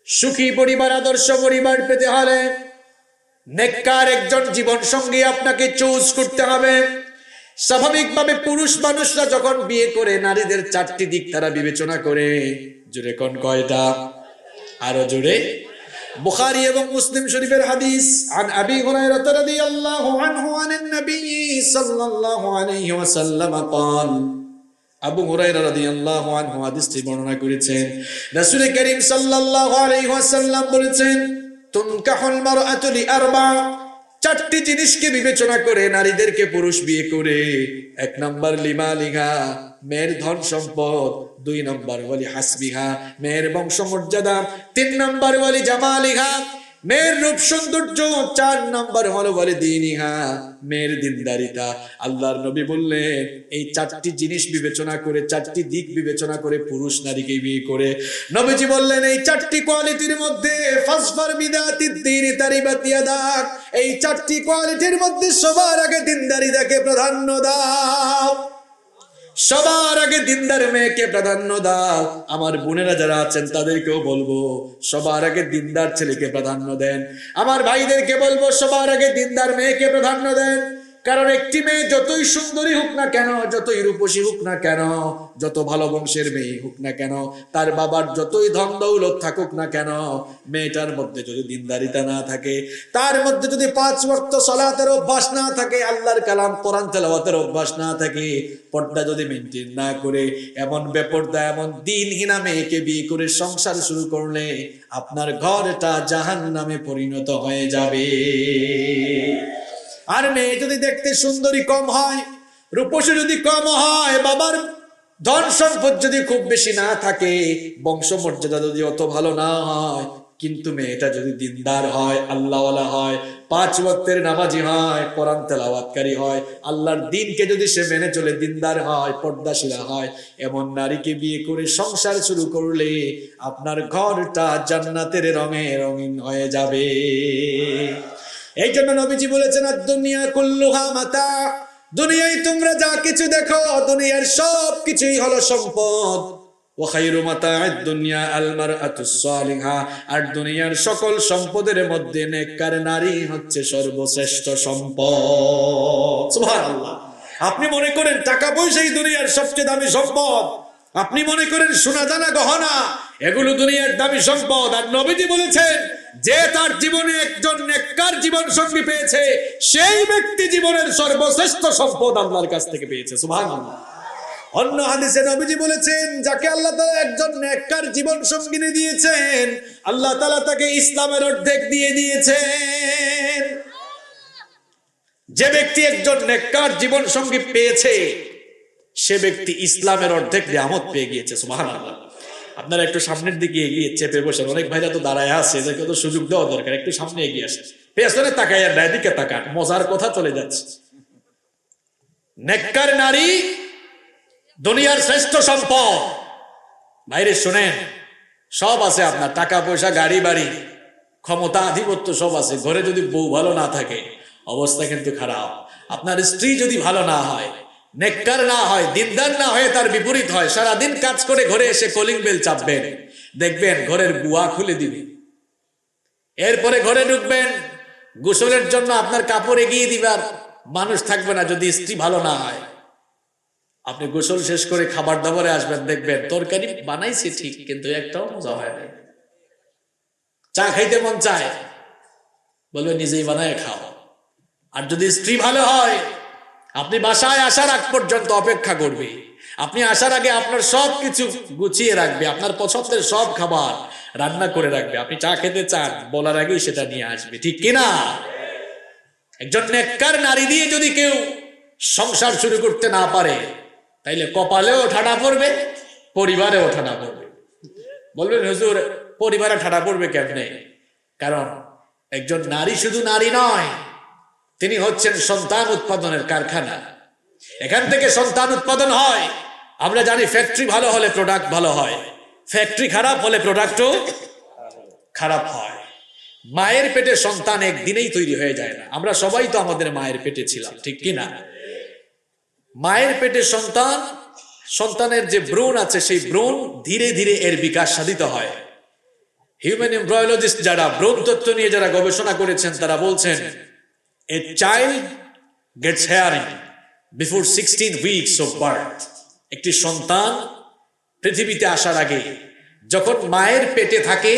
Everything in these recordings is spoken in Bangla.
সুখী পরিবার, আদর্শ পরিবার পেতে হলে নেককার একজন জীবন সঙ্গী আপনাকে চুজ করতে হবে। স্বাভাবিকভাবে পুরুষ মানুষরা যখন বিয়ে করে নারীদের চারটি দিক তারা বিবেচনা করে। জোরে কোন কয়টা? আরো জোরে। বুখারী এবং মুসলিম শরীফের হাদিস, আন আবি হুরায়রা রাদিয়াল্লাহু আনহু আনিন নবী সাল্লাল্লাহু আলাইহি ওয়াসাল্লাম قال, আবু হুরায়রা রাদিয়াল্লাহু আনহু হাদিসটি বর্ণনা করেছেন, রাসূল করিম সাল্লাল্লাহু আলাইহি ওয়াসাল্লাম বলেছেন, তুনকাহুল মারআতু লিআরবা, চারটি জিনিসকে বিবেচনা করে নারীদেরকে পুরুষ বিয়ে করে। এক নাম্বার লিমালিহা, মেয়ের ধন সম্পদ। দুই নাম্বার ওয়ালি হাসবিহা, মেয়ের বংশমর্যাদা। তিন নাম্বার ওয়ালি জামালিহা, মেয়ের রূপ সৌন্দর্য। চার নাম্বার হলো ওয়ালি দীনিহা, মেয়ের দিনদারিতা। আল্লাহর নবী বললেন এই চারটি জিনিস বিবেচনা করে, চারটি দিক বিবেচনা করে পুরুষ নারীকে বিয়ে করে। নবীজি বললেন এই চারটি কোয়ালিটির মধ্যে ফাসফার বিদাতিদ দীনি তারিবাত ইয়াদাক, এই চারটি কোয়ালিটির মধ্যে সবার আগে দিনদারিতাকে প্রাধান্য দাও। সবার আগে দিনদার মেয়েকে প্রাধান্য দাও। আমার বোনেরা যারা আছেন তাদেরকেও বলবো সবার আগে দিনদার ছেলেকে প্রাধান্য দেন। আমার ভাইদেরকে বলবো সবার আগে দিনদার মেয়েকে প্রাধান্য দেন। কারণ একটি মেয়ে যতই সুন্দরী হোক না কেন, যতই রূপসী হোক না কেন, যত ভালো বংশের মেয়ে হোক না কেন, তার বাবার যতই ধন দৌলত থাকুক না কেন, মেয়েটার মধ্যে যদি দিনদারিতা না থাকে, তার মধ্যে যদি 5 ওয়াক্ত সালাতের অভ্যাস না থাকে, আল্লাহর কালাম কোরআন তেলাওয়াতের অভ্যাস না থাকে, পর্দা যদি মেনটেন না করে, এমন বেপর্দা এমন দিনহীনা মেয়েকে বিয়ে করে সংসার শুরু করলে আপনার ঘরটা জাহান্নামে পরিণত হয়ে যাবে। আর মেয়ে যদি দেখতে সুন্দরী কম হয়, রূপসী যদি কম হয়, বাবার ধন সম্পদ যদি খুব বেশি না থাকে, বংশমর্যাদা যদি অত ভালো না হয়, কিন্তু মেয়েটা যদি দিনদার হয়, আল্লাহওয়ালা হয়, 5 ওয়াক্তের নামাজি হয়, কোরআন তেলাওয়াতকারী হয়, আল্লাহর দ্বীনকে যদি সে মেনে চলে, দিনদার হয়, পর্দাশীলা হয়, এমন নারীকে বিয়ে করে সংসার শুরু করলে আপনার ঘরটা জান্নাতের রঙে রঙিন হয়ে যাবে। এই জন্য নবীজি বলেছেন আদ-দুনিয়া কুল্লুহা মাতা, দুনিয়ায় তোমরা যা কিছু দেখো দুনিয়ার সব কিছুই হলো সম্পদ। ওয়া খায়রু মাতা'আদ দুনিয়া আল মারআতুস সালিহা, আর দুনিয়ার সকল সম্পদের মধ্যে নেককার নারী হচ্ছে সর্বশ্রেষ্ঠ সম্পদ। সুবহানাল্লাহ। আপনি মনে করেন টাকা পয়সাই দুনিয়ার সবচেয়ে দামি সম্পদ, আপনি মনে করেন সোনা দানা গহনা এগুলো দুনিয়ার দামি সম্পদ। আর নবীজি বলেছেন যে তার জীবনে একজন নেককার জীবন সঙ্গী পেয়েছে, সেই ব্যক্তি জীবনের সর্বশ্রেষ্ঠ সম্পদ আল্লাহর কাছ থেকে পেয়েছে। সুবহানাল্লাহ। অন্য হাদিসে নবীজি বলেছেন যাকে আল্লাহ তাআলা একজন নেককার জীবন সঙ্গিনী দিয়েছেন, আল্লাহ তাআলা তাকে ইসলামের অর্ধেক দিয়ে দিয়েছেন। যে ব্যক্তি একজন নেককার জীবন সঙ্গী পেয়েছে, সে ব্যক্তি ইসলামের অর্ধেক নিয়ামত পেয়ে গিয়েছে। সুবহানাল্লাহ। আপনারা একটু সামনের দিকে এগিয়ে চেপে বসেন। অনেক ভাইরা তো দাঁড়ায় আছে, এদেরকে তো সুযোগ দেওয়া দরকার। একটু সামনে এগিয়ে আসে, পেছনে তাকায় আর ডান দিকে তাকান, মজার কথা চলে যাচ্ছে। নেককার নারী দুনিয়ার শ্রেষ্ঠ সম্পদ। বাইরে শুনেন, সব আছে আপনার, টাকা পয়সা, গাড়ি বাড়ি, ক্ষমতা, আধিপত্য সব আছে। ঘরে যদি বউ ভালো না থাকে অবস্থা কিন্তু খারাপ। আপনার স্ত্রী যদি ভালো না হয়, নেককার না হয়, দিনদার না হয়ে তার বিপরীত হয়, সারাদিন কাজ করে ঘরে এসে কলিং বেল চাপবেন, দেখবেন ঘরের বুয়া খুলে দিবে। এরপরে ঘরে ঢুকবেন, গোসলের জন্য আপনার কাপড় এগিয়ে দিবার মানুষ থাকবে না যদি স্ত্রী ভালো না হয়। আপনি গোসল শেষ করে খাবার দাবারে আসবেন, দেখবেন তরকারি বানাইছে ঠিক, কিন্তু একটাও মজা হয় না। চা খাইতে মন চায়, বলবে নিজেই বানায় খাও। আর যদি স্ত্রী ভালো হয়, আপনি বাসায় আসার আগ পর্যন্ত অপেক্ষা করবে। আপনি আসার আগে আপনার সব কিছু গুছিয়ে রাখবে, আপনার পছন্দের সব খাবার রান্না করে রাখবে। আপনি চা খেতে চান, বলার আগেই সেটা নিয়ে আসবে, ঠিক কিনা? একজন নেককার নারী দিয়ে যদি কেউ সংসার শুরু করতে না পারে, তাইলে কপালেও ঠাডা পড়বে, পরিবারেও ঠাডা পড়বে। বলবেন হুজুর পরিবারে ঠাডা পড়বে কেমনে? কারণ একজন নারী শুধু নারী নয়, তিনি হচ্ছেন সন্তান উৎপাদনের কারখানা। এখান থেকে সন্তান উৎপাদন হয়। আমরা জানি ফ্যাক্টরি ভালো হলে প্রোডাক্ট ভালো হয়, ফ্যাক্টরি খারাপ হলে প্রোডাক্টও খারাপ হয়। মায়ের পেটে সন্তান একদিনেই তৈরি হয়ে যায় না। আমরা সবাই তো আমাদের মায়ের পেটে ছিলাম, ঠিক কিনা? মায়ের পেটে সন্তানের যে ভ্রূণ আছে, সেই ভ্রূণ ধীরে ধীরে এর বিকাশ সাধিত হয়। হিউম্যান এমব্রায়োলজিস্ট যারা ভ্রূণ তত্ত্ব নিয়ে যারা গবেষণা করেছেন তারা বলছেন a child gets hearing before 16 weeks of birth. একটি সন্তান পৃথিবীতে আসার আগে যখন মায়ের পেটে থাকে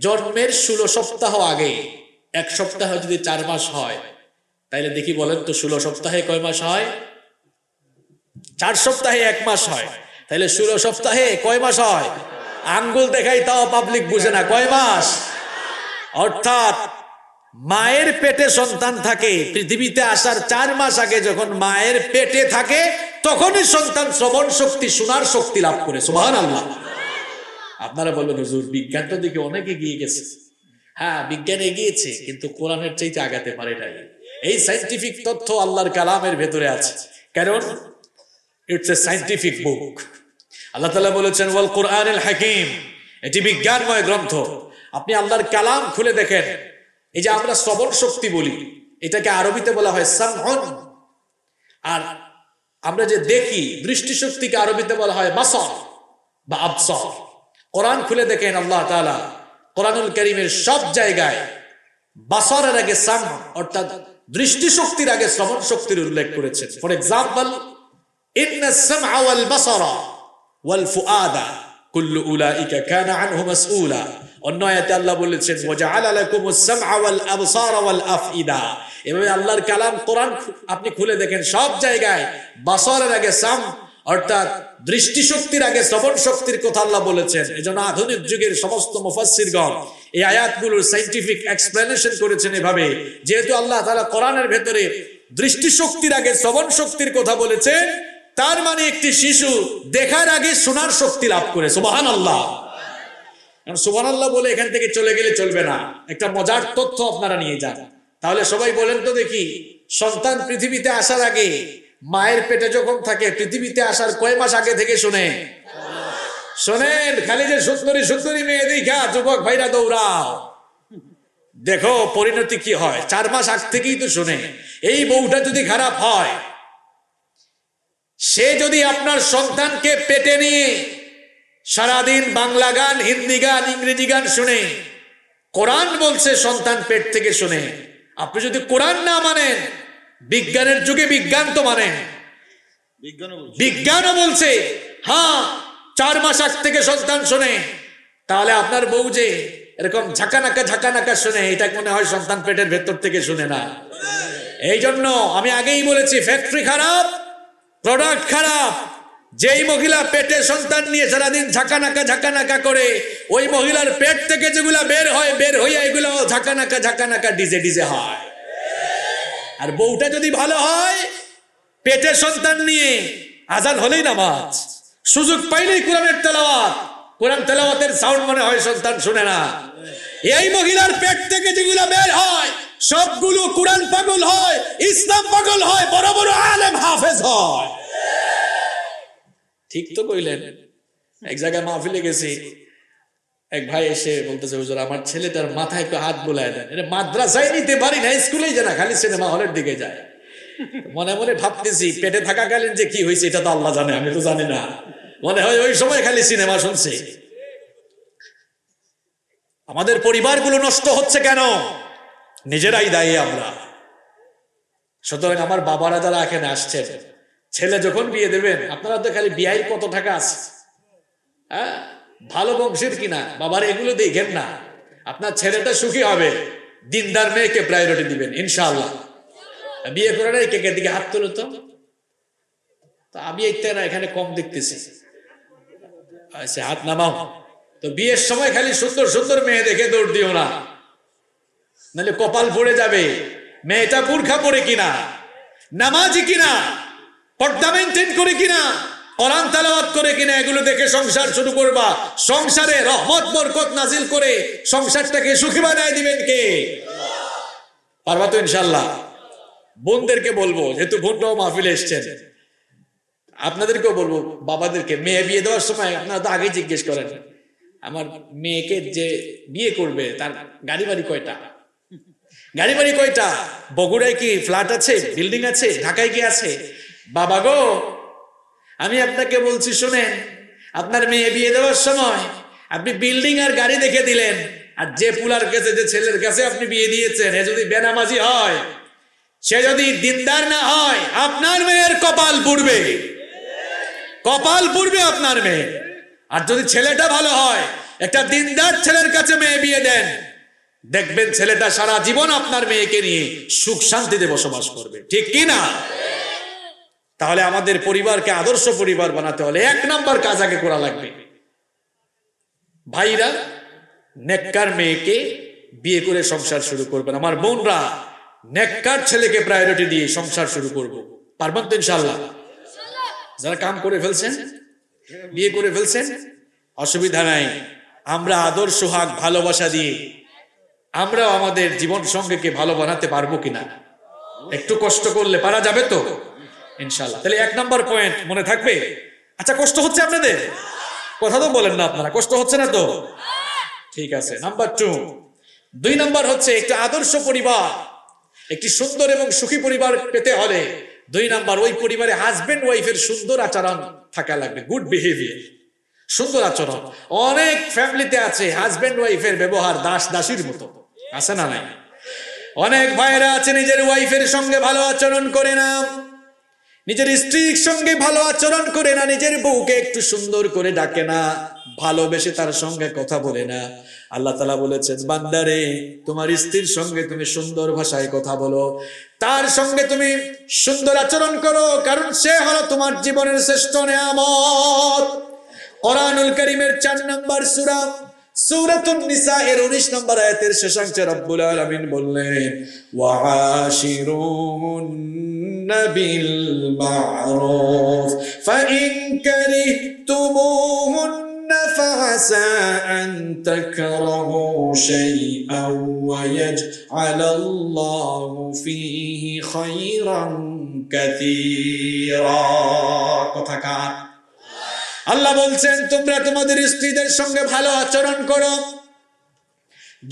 জন্মের 16 সপ্তাহ আগে, 1 সপ্তাহ যদি 4 মাস হয় তাইলে দেখি বলেন তো 16 সপ্তাহে কয় মাস হয়? 4 সপ্তাহে 1 মাস হয়, তাহলে 16 সপ্তাহে কয় মাস হয়? আঙ্গুল দেখাই তাও পাবলিক বুঝে না, কয় মাস? অর্থাৎ মায়ের পেটে সন্তান থাকে, পৃথিবীতে আসার 4 মাস আগে যখন মায়ের পেটে থাকে তখনই সন্তান শ্রবণ শক্তি, শোনার শক্তি লাভ করে। সুবহানাল্লাহ। আপনারা বলবেন হুজুর বিজ্ঞান তো দিকে অনেক এগিয়ে গেছে। হ্যাঁ, বিজ্ঞান এগিয়েছে কিন্তু কোরআনের চাইতে আগাতে পারে নাই। এই সায়েন্টিফিক তথ্য আল্লাহর কালামের ভেতরে আছে, কারণ ইটস এ সায়েন্টিফিক বুক। আল্লাহ তাআলা বলেছেন ওয়াল কুরআনিল হাকিম, এটি বিজ্ঞানময় গ্রন্থ। আপনি আল্লাহর কালাম খুলে দেখেন, এই যে আমরা শ্রবণ শক্তি বলি এটাকে আরবিতে বলা হয় সামউন, আর আমরা যে দেখি দৃষ্টি শক্তিকে আরবিতে বলা হয় বাসার বা আবসার। কোরআন খুলে দেখেন আল্লাহ তাআলা কোরআনুল কারীমের সব জায়গায় বাসারের আগে সাম অর্থাৎ দৃষ্টি শক্তির আগে শ্রবণ শক্তির উল্লেখ করেছেন। ফর এক্সাম্পল, ইন্নাস সামআ ওয়াল বাসারা ওয়াল ফুআদা কুল্লু উলাইকা কানা আনহু মাসউলা। অন্য আয়াতে আল্লাহ বলেছেন ওয়াজআলা লাকুমুস সামআ ওয়াল আবসারা ওয়াল আফইদা। এভাবে আল্লাহর কালাম কোরআন আপনি খুলে দেখেন সব জায়গায় বাসারের আগে সাম অর্থাৎ দৃষ্টি শক্তির আগে শ্রবণ শক্তির কথা আল্লাহ বলেছেন। এজন্য আধুনিক যুগের সমস্ত মুফাসসিরগণ এই আয়াতগুলোর সায়েন্টিফিক এক্সপ্লেনেশন করেছেন এভাবে, যেহেতু আল্লাহ তাআলা কোরআনের ভেতরে দৃষ্টি শক্তির আগে শ্রবণ শক্তির কথা বলেছেন, তার মানে একটি শিশু দেখার আগে শোনার শক্তি লাভ করে। সুবহানাল্লাহ। সুবহানাল্লাহ বলে এখান থেকে চলে গেলে চলবে না, একটা মজার তথ্য আপনারা নিয়ে যান। তাহলে সবাই বলেন তো দেখি, সন্তান পৃথিবীতে আসার আগে মায়ের পেটে যখন থাকে পৃথিবীতে আসার কয় মাস আগে থেকে শুনে? শোনেন, খালি যে সুন্দরী মেয়ে দেখা যুবক ভাইরা দৌড়াও, দেখো পরিণতি কি হয়। 4 মাস আগ থেকেই তো শুনে। এই বউটা যদি খারাপ হয়, সে যদি আপনার সন্তানকে পেটে নিয়ে সারাদিন বাংলা গান, হিন্দি গান, ইংরেজি গান শুনে, কোরআন বলছে সন্তান পেট থেকে শুনে, আপনি যদি কোরআন না মানেন, বিজ্ঞানের যুগে বিজ্ঞান তো মানেন, বিজ্ঞানও বলছে হ্যাঁ 4 মাস আগ থেকে সন্তান শুনে, তাহলে আপনার বউ যে এরকম ঝাঁকানাকা শুনে, এটা মনে হয় সন্তান পেটের ভেতর থেকে শুনে না। এই জন্য আমি আগেই বলেছি, ফ্যাক্টরি খারাপ, প্রোডাক্ট খারাপ। যেই মহিলা পেটে সন্তান নিয়ে সারাদিন ঝাঁকানাকা করে, ওই মহিলার পেট থেকে যেগুলা বের হইয়া এগুলো ঝাঁকানাকা ডিজে হয়। আর বউটা যদি ভালো হয়, পেটে সন্তান নিয়ে আজান হলেই নামাজ, সুযোগ পাইলেই কোরআনের তেলাওয়াত, কোরআন তেলাওয়াতের সাউন্ড মনে হয় সন্তান শুনে না। এই মহিলার পেট থেকে যেগুলো বের হয় সবগুলো কোরআন পাগল হয়, ইসলাম পাগল হয়, বড় বড় আলেম হাফেজ হয়। ঠিক তো কইলেন। এক জায়গায় মাহফিলে গেছি, এক ভাই এসে বলতেছে হুজুর আমার ছেলেটার মাথায় একটু হাত বুলায় দেন। এটা মাদ্রাসায় নিতে পারি না, স্কুলেই যায় না, খালি সিনেমা হলের দিকে যায়। মনে মনে ভাবতেছি পেটে থাকাকালীন যে কি হয়েছে এটা তো আল্লাহ জানে, আমি তো জানি না। মনে হয় ওই সময় খালি সিনেমা শুনছে। আমাদের পরিবারগুলো নষ্ট হচ্ছে কেন? নিজেরাই দায়ী আমরা। সুতরাং আমার বাবারা যারা এখানে আসছেন, ছেলে যখন বিয়ে দেবেন, আপনারা তো খালি বিয়ের কত টাকা আছে, হ্যাঁ ভালো বংশের কিনা, বাবার এগুলো দেখেন না। আপনার ছেলেটা সুখী হবে, দিনদার মেয়েকে প্রায়োরিটি দিবেন ইনশাআল্লাহ। বিয়ে করে নাই, কেকের দিকে হাত তুলো তো। আমি না এখানে কম দেখতেছি, আচ্ছা হাত নামাও। তো বিয়ের সময় খালি সুন্দর মেয়ে দেখে দৌড় দিও না, নাহলে কপাল পড়ে যাবে। মেয়েটা বুরখা পরে কিনা, নামাজি কিনা, পর্দা মেনটেন করে কিনা, কোরআন তেলাওয়াত করে কিনা, এগুলো দেখে সংসার শুরু করবা। সংসারে রহমত বরকত নাজিল করে সংসারটাকে সুখী বানায় দিবেন কে? পারবা তো ইনশাআল্লাহ। বোনদেরকে বলবো, যেহেতু বোনরাও মাহফিলে এসছেন, আপনাদেরকেও বলবো, বাবাদেরকে মেয়ে বিয়ে দেওয়ার সময় আপনারা তো আগেই জিজ্ঞেস করেন আমার মেয়েকে যে বিয়ে করবে তার গাড়ি বাড়ি কয়টা, বগুড়ায় কি ফ্ল্যাট আছে, বিল্ডিং আছে, ঢাকায় কি আছে? বাবা গো, আমি আপনাকে বলছি শুনেন, আপনার মেয়ে বিয়ে দেওয়ার সময় আপনি বিল্ডিং আর গাড়ি দেখে দিলেন, আর যে পুলার কাছে, যে ছেলের কাছে আপনি বিয়ে দিয়েছেন, এ যদি বেনামাজি হয়, সে যদি দিনদার না হয়, আপনার মেয়ের কপাল পুড়বে, কপাল পুড়বে আপনার মেয়ে। আর যদি ছেলেটা ভালো হয়, একটা দিনদার ছেলের কাছে মেয়ে বিয়ে দেন, দেখবেন ছেলেটা সারা জীবন আপনার মেয়েকে নিয়ে সুখ শান্তিতে বসবাস করবে, ঠিক কি না? তাহলে আমাদের পরিবারকে আদর্শ পরিবার বানাতে হলে 1 নাম্বার কাজ আগে করা লাগবে। ভাইরা, নেককার মেয়েকে বিয়ে করে সংসার শুরু করবেন। আমার বোনরা, নেককার ছেলেকে প্রায়োরিটি দিয়ে সংসার শুরু করব, পারবেন তো ইনশাআল্লাহ? যারা কাম করে ফেলছেন, বিয়ে করে ফেলছেন, অসুবিধা নাই। আমরা আদর্শ হক ভালোবাসা দিয়ে আমরাও আমাদের জীবন সঙ্গীকে ভালো বানাতে পারবো কিনা, একটু কষ্ট করলে পারা যাবে তো ইনশাআল্লাহ। তাহলে 1 নাম্বার পয়েন্ট মনে থাকবে। আচ্ছা, কষ্ট হচ্ছে আপনাদের? কথা তো বলেন না আপনারা, কষ্ট হচ্ছে না তো? ঠিক আছে। নাম্বার 2 নাম্বার হচ্ছে একটা আদর্শ পরিবার, একটি সুন্দর এবং সুখী পরিবার পেতে হলে 2 নাম্বার, ওই পরিবারে হাজবেন্ড ওয়াইফের সুন্দর আচরণ থাকা লাগবে, গুড বিহেভিয়ার, সুন্দর আচরণ। অনেক ফ্যামিলিতে আছে হাজবেন্ড ওয়াইফের ব্যবহার দাস দাসীর মতো, আছে না নাই? অনেক ভাইরা আছে নিজের ওয়াইফের সঙ্গে ভালো আচরণ করে না, নিজের স্ত্রীর সঙ্গে ভালো আচরণ করে না, নিজের বউকে একটু সুন্দর করে ডাকে না, ভালোবেসে তার সঙ্গে কথা বলে না। আল্লাহ তাআলা বলেছেন, বান্দারে, তোমার স্ত্রীর সঙ্গে তুমি সুন্দর ভাষায় কথা বলো, তার সঙ্গে তুমি সুন্দর আচরণ করো, কারণ সে হলো তোমার জীবনের শ্রেষ্ঠ নেয়ামত। কোরআনুল কারীমের 4 নম্বর সূরা, সূরাতুন নিসা এর 19 নম্বর আয়াতের শেষাংশে রব্বুল আলামিন বললেন, ওয়াশিরুহুন্না বিল মা'রুফ ফাইন কারিহতুমুহুন্না ফাআসা আন তাকরাহু শাইআন ওয়া ইয়াজআলাল্লাহু ফীহি খায়রান কাসীরা। কথা কার? আল্লাহ বলছেন, তোমরা তোমাদের স্ত্রীদের সঙ্গে ভালো আচরণ করো।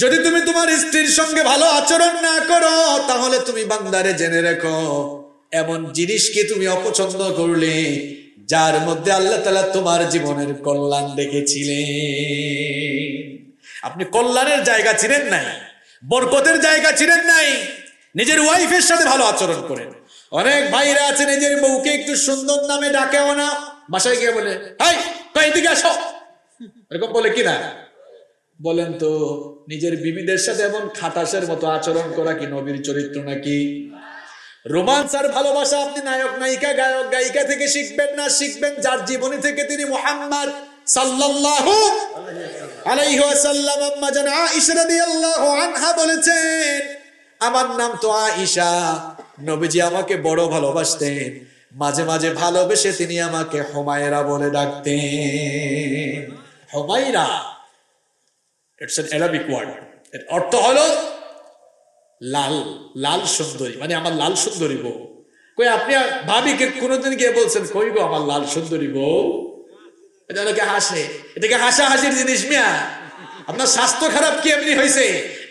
যদি তুমি তোমার স্ত্রীর সঙ্গে ভালো আচরণ না করো, তাহলে তুমি বান্দারে জেনে রেখো, এমন জিনিসকে তুমি অপছন্দ করলে যার মধ্যে আল্লাহ তাআলা তোমার জীবনের কল্যাণ দেখেছিলেন। আপনি কল্যাণের জায়গা চিনেন নাই, বরকতের জায়গা চিনেন নাই, নিজের ওয়াইফের সাথে ভালো আচরণ করেন। অনেক ভাইরা আছে নিজের বউকে একটু সুন্দর নামে ডাকেও না, বাসায় গিয়ে বলে, হাই কই দিকে আসো, এরকম বলে কিনা? বলেন তো, নিজের বিবিদের সাথে এমন খাটাসের মতো আচরণ করা কি নবীর চরিত্র নাকি? রোমান্স আর ভালোবাসা আপনি নায়ক নায়িকা, গায়ক গায়িকা থেকে শিখবেন না, শিখবেন যার জীবনী থেকে, তিনি মুহাম্মদ সাল্লাল্লাহু আলাইহি ওয়াসাল্লাম। আম্মা জান আয়েশা রাদিয়াল্লাহু আনহা বলেছেন, আমার নাম তো আয়েশা, নবীজি আমাকে বড় ভালোবাসতেন, মাঝে মাঝে ভালোবেসে তিনি আমাকে হুমায়রা বলে ডাকতেন। Humaira, it's an Arabic word, এর অর্থ হলো লাল, লাল সুন্দরী, মানে আমার লাল সুন্দরী বউ। কই আপনি ভাবিকে কোনোদিন গিয়ে বলছেন, কই গো আমার লাল সুন্দরী বউ? এটা লোকে হাসে, এটাকে হাসাহাসির জিনিস মিয়া। আপনার স্বাস্থ্য খারাপ কি এমনি হয়েছে?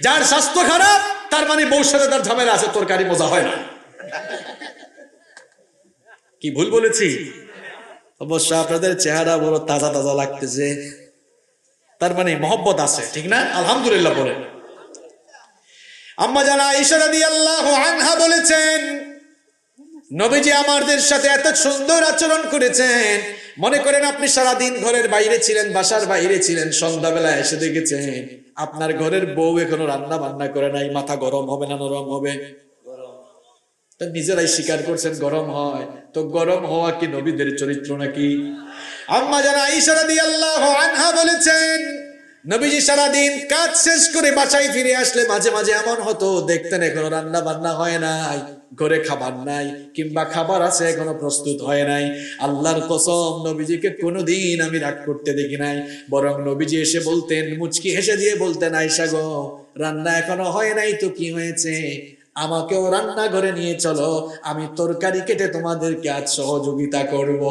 যার স্বাস্থ্য খারাপ তার মানে বউর সাথে তার ঝামেলা আছে, তরকারি মজা হয় না। কি ভুল বলেছি? অবশ্য আপনাদের চেহারা বড় তাজা তাজা লাগতেছে, তার মানে মহব্বত আছে, ঠিক না? আলহামদুলিল্লাহ বলেন। আম্মা জান আয়েশা রাদিয়াল্লাহু আনহা বলেছেন, নবীজি আমাদের সাথে এত সুন্দর আচরণ করেছেন, মনে করেন আপনি সারাদিন ঘরের বাইরে ছিলেন, বাসার বাইরে ছিলেন, সন্ধ্যাবেলা এসে দেখেছেন আপনার ঘরের বউ এখনো রান্না বান্না করে নাই, মাথা গরম হবে না নরম হবে? তো নিজেরাই স্বীকার করছেন গরম হয়, তো গরম হওয়া কি নবীদের চরিত্র নাকি? আম্মা জান আয়েশা রাদিয়াল্লাহু আনহা বলেছেন, নবীজি সারাদিন কাজ শেষ করে বাসায় ফিরে আসলে মাঝে মাঝে এমন হতো, দেখতেন এখনো রান্না বান্না হয় নাই, ঘরে খাবার নাই, কিংবা খাবার আছে এখনো প্রস্তুত হয় নাই। আল্লাহর কসম, নবীজিকে কোনোদিন আমি রাগ করতে দেখি নাই, বরং নবীজি এসে বলতেন, মুচকি হেসে দিয়ে বলতেন, আয়েশা গো, রান্না এখনো হয় নাই তো কি হয়েছে, আমাকেও রান্নাঘরে নিয়ে চলো, আমি তরকারি কেটে তোমাদেরকে আজ সহযোগিতা করব।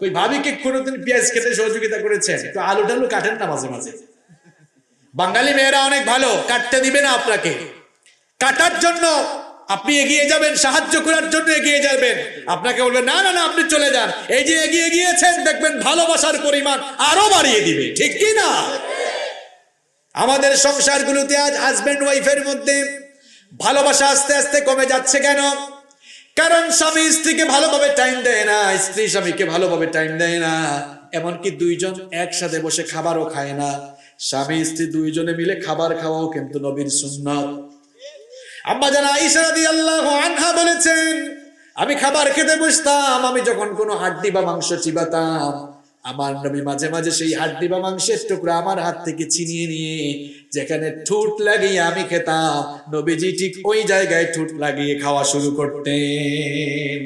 ওই ভাবিকে কোনোদিন পেঁয়াজ কেটে সহযোগিতা করেছেন? একটু আলু টালু কাটেন না মাঝে মাঝে। বাঙালি মেয়েরা অনেক ভালো, কাটতে দিবে না আপনাকে, কাটার জন্য আপনি এগিয়ে যাবেন, সাহায্য করার জন্য এগিয়ে যাবেন, আপনাকে বলবেন না না না আপনি চলে যান, এই যে এগিয়ে গিয়েছেন দেখবেন ভালোবাসার পরিমাণ আরো বাড়িয়ে দিবে, ঠিক কি না? আমাদের সংসারগুলোতে আজ হাজবেন্ড ওয়াইফের মধ্যে ভালোবাসা আস্তে আস্তে কমে যাচ্ছে কেন? কারণ স্বামী স্ত্রীকে ভালোভাবে টাইম দেয় না, স্ত্রী স্বামীকে ভালোভাবে টাইম দেয় না, এমনকি দুইজন একসাথে বসে খাবারও খায় না। স্বামী স্ত্রী দুইজনে মিলে খাবার খাওয়াও কিন্তু নবীর সুন্নাত। আম্মা জান আয়েশা রাদিয়াল্লাহু আনহা বলেছেন, আমি খাবার খেতে বসতাম, আমি যখন কোনো হাড্ডি বা মাংস চিবাতাম, আমার নবী মাঝে মাঝে সেই হাড্ডি বা মাংসের টুকরা আমার হাত থেকে ছিনিয়ে নিয়ে যেখানে ঠোঁট লাগিয়ে আমি খেতাম, নবীজি ঠিক ওই জায়গায় ঠোঁট লাগিয়ে খাওয়া শুরু করতেন।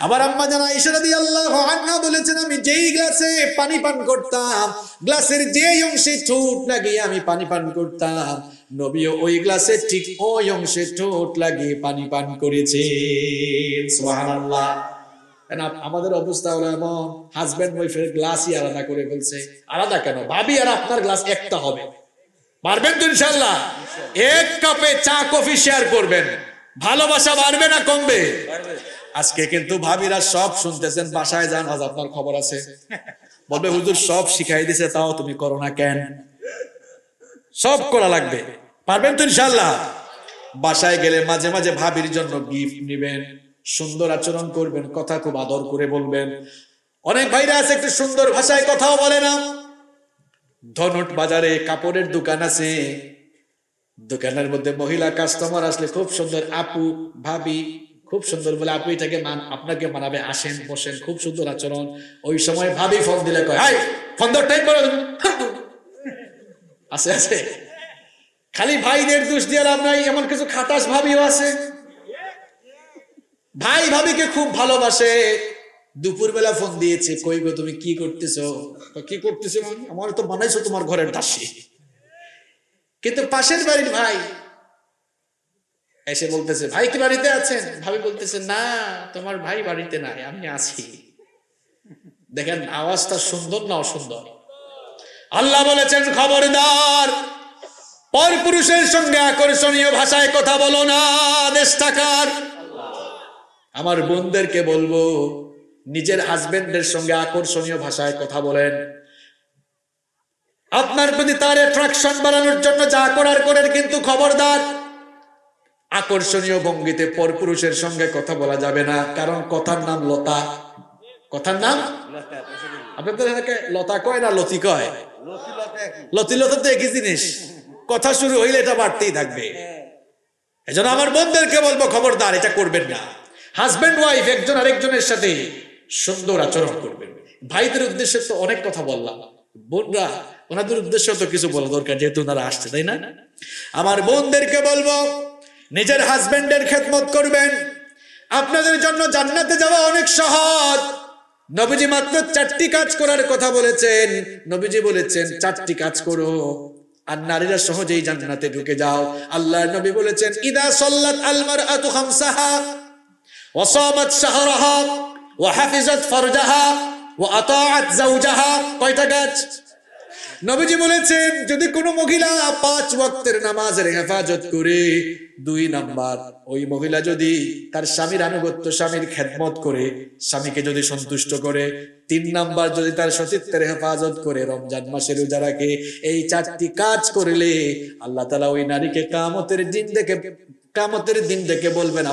আবার আম্মা জান আয়েশা রাদিয়াল্লাহু আনহা বলেছেন, আমি যেই গ্লাসে পানি পান করতাম, গ্লাসের যেই অংশে ঠোঁট লাগিয়ে আমি পানি পান করতাম, নবীও ওই গ্লাসে ঠিক ওই অংশে ঠোঁট লাগিয়ে পানি পান করেছেন। সুবহানাল্লাহ। আমাদের অবস্থা হলো এমন, হাজবেন্ড ওয়াইফের গ্লাসই আলাদা করে ফেলছে। আলাদা কেন, ভাবি আর আপনার গ্লাস একটা হবে, পারবেন তো ইনশাআল্লাহ? এক কাপে চা কফি শেয়ার করবেন, ভালোবাসা বাড়বে না কমবে? আজকে কিন্তু ভাবিরা সব শুনতেছেন, বাসায় যান, আজ আপনার খবর আছে, বলবে হুজুর সব শিখাই দিছে তাও তুমি করো না কেন? সব করা লাগবে, পারবেন তো ইনশাআল্লাহ? বাসায় গেলে মাঝে মাঝে ভাবির জন্য গিফট নিবেন, সুন্দর আচরণ করবেন, কথা খুব আদর করে বলবেন। অনেক ভাইরা আছে একটু সুন্দর ভাষায় কথাও বলে না। ধনুট বাজারে কাপড়ের দোকান আছে, দোকানের মধ্যে মহিলা কাস্টমার আসলে খুব সুন্দর আপু ভাবি খুব সুন্দর বলে, আপু এটাকে আপনাকে মানাবে, আসেন বসেন, খুব সুন্দর আচরণ। ওই সময় ভাবি ফোন দিলে কয়, হাই ফোন ধর, টাইম করো, আছে আছে। খালি ভাইদের দোষ দিয়ে লাভ নাই, এমন কিছু খাটাস ভাবিও আছে। ভাই ভাবিকে খুব ভালোবাসে, দুপুরবেলা ফোন দিয়েছে, কই গো তুমি কি করতেছো? কি করতেছো মানে, আমার তো বানাইছো তোমার ঘরের দাসী। কিন্তু পাশের বাড়ির ভাই এসে বলতেছে, ভাই কি বাড়িতে আছেন? ভাবি বলতেছে, না তোমার ভাই বাড়িতে নাই, আমি আছি। দেখেন আওয়াজটা সুন্দর না অসুন্দর? আল্লাহ বলেছেন, খবরদার পরপুরুষের সঙ্গে আকর্ষণীয় ভাষায় কথা বলো না, দেশ টাকার। আমার বোনদেরকে বলবো, নিজের হাজবেন্ডের সঙ্গে আকর্ষণীয় ভাষায় কথা বলেন। আপনার প্রতি তার অ্যাট্রাকশন বাড়ানোর জন্য যা করার করেন, কিন্তু খবরদার আকর্ষণীয় ভঙ্গিতে পরপুরুষের সঙ্গে কথা বলা যাবে না। কারণ কথার নাম লতা। কথার নাম আপনাদের লতা কয় না লতি কয়? লতি লতা তো একই জিনিস, কথা শুরু হইলে এটা বাড়তেই থাকবে। এজন্য আমার বোনদেরকে বলবো, খবরদার এটা করবেন না। হাজবেন্ড ওয়াইফ একজন আরেকজনের সাথে সুন্দর আচরণ করবেন। ভাইদের উদ্দেশ্যে তো অনেক কথা বললাম, বোনরা ওনাদের উদ্দেশ্যে তো কিছু বলা দরকার, যেহেতু ওনারা আসছে, তাই না? আমার বোনদেরকে বলবো, নিজের হাজবেন্ডের খেদমত করবেন। আপনাদের জন্য জান্নাতে যাওয়া অনেক সহজ। নবীজি মাত্র 4টি কাজ করার কথা বলেছেন। নবীজি বলেছেন 4টি কাজ করো আর নারীরা সহজেই জান্নাতে ঢুকে যাও। আল্লাহর নবী বলেছেন, ইদা সাল্লাত আল মারআতু খামসাহা ওয়া সামাত শাহরাহা ওয়া হাফিজাত ফারজাহা ওয়া আতাআত যাওজাহা। কয়টা কাজ? নবীজি বলেছেন, যদি কোনো মহিলা 5 ওয়াক্তের নামাজের হেফাজত করে, 2 নাম্বার ওই মহিলা যদি তার স্বামীর আনুগত্য, স্বামীর খেদমত করে, স্বামীকে যদি সন্তুষ্ট করে, 3 নাম্বার যদি তার সতীত্বের হেফাজত করে, রমজান মাসে রোজা রাখে, এই 4টি কাজ করলে আল্লাহ তাআলা ওই নারীকে কিয়ামতের দিন দেখে বলবেন,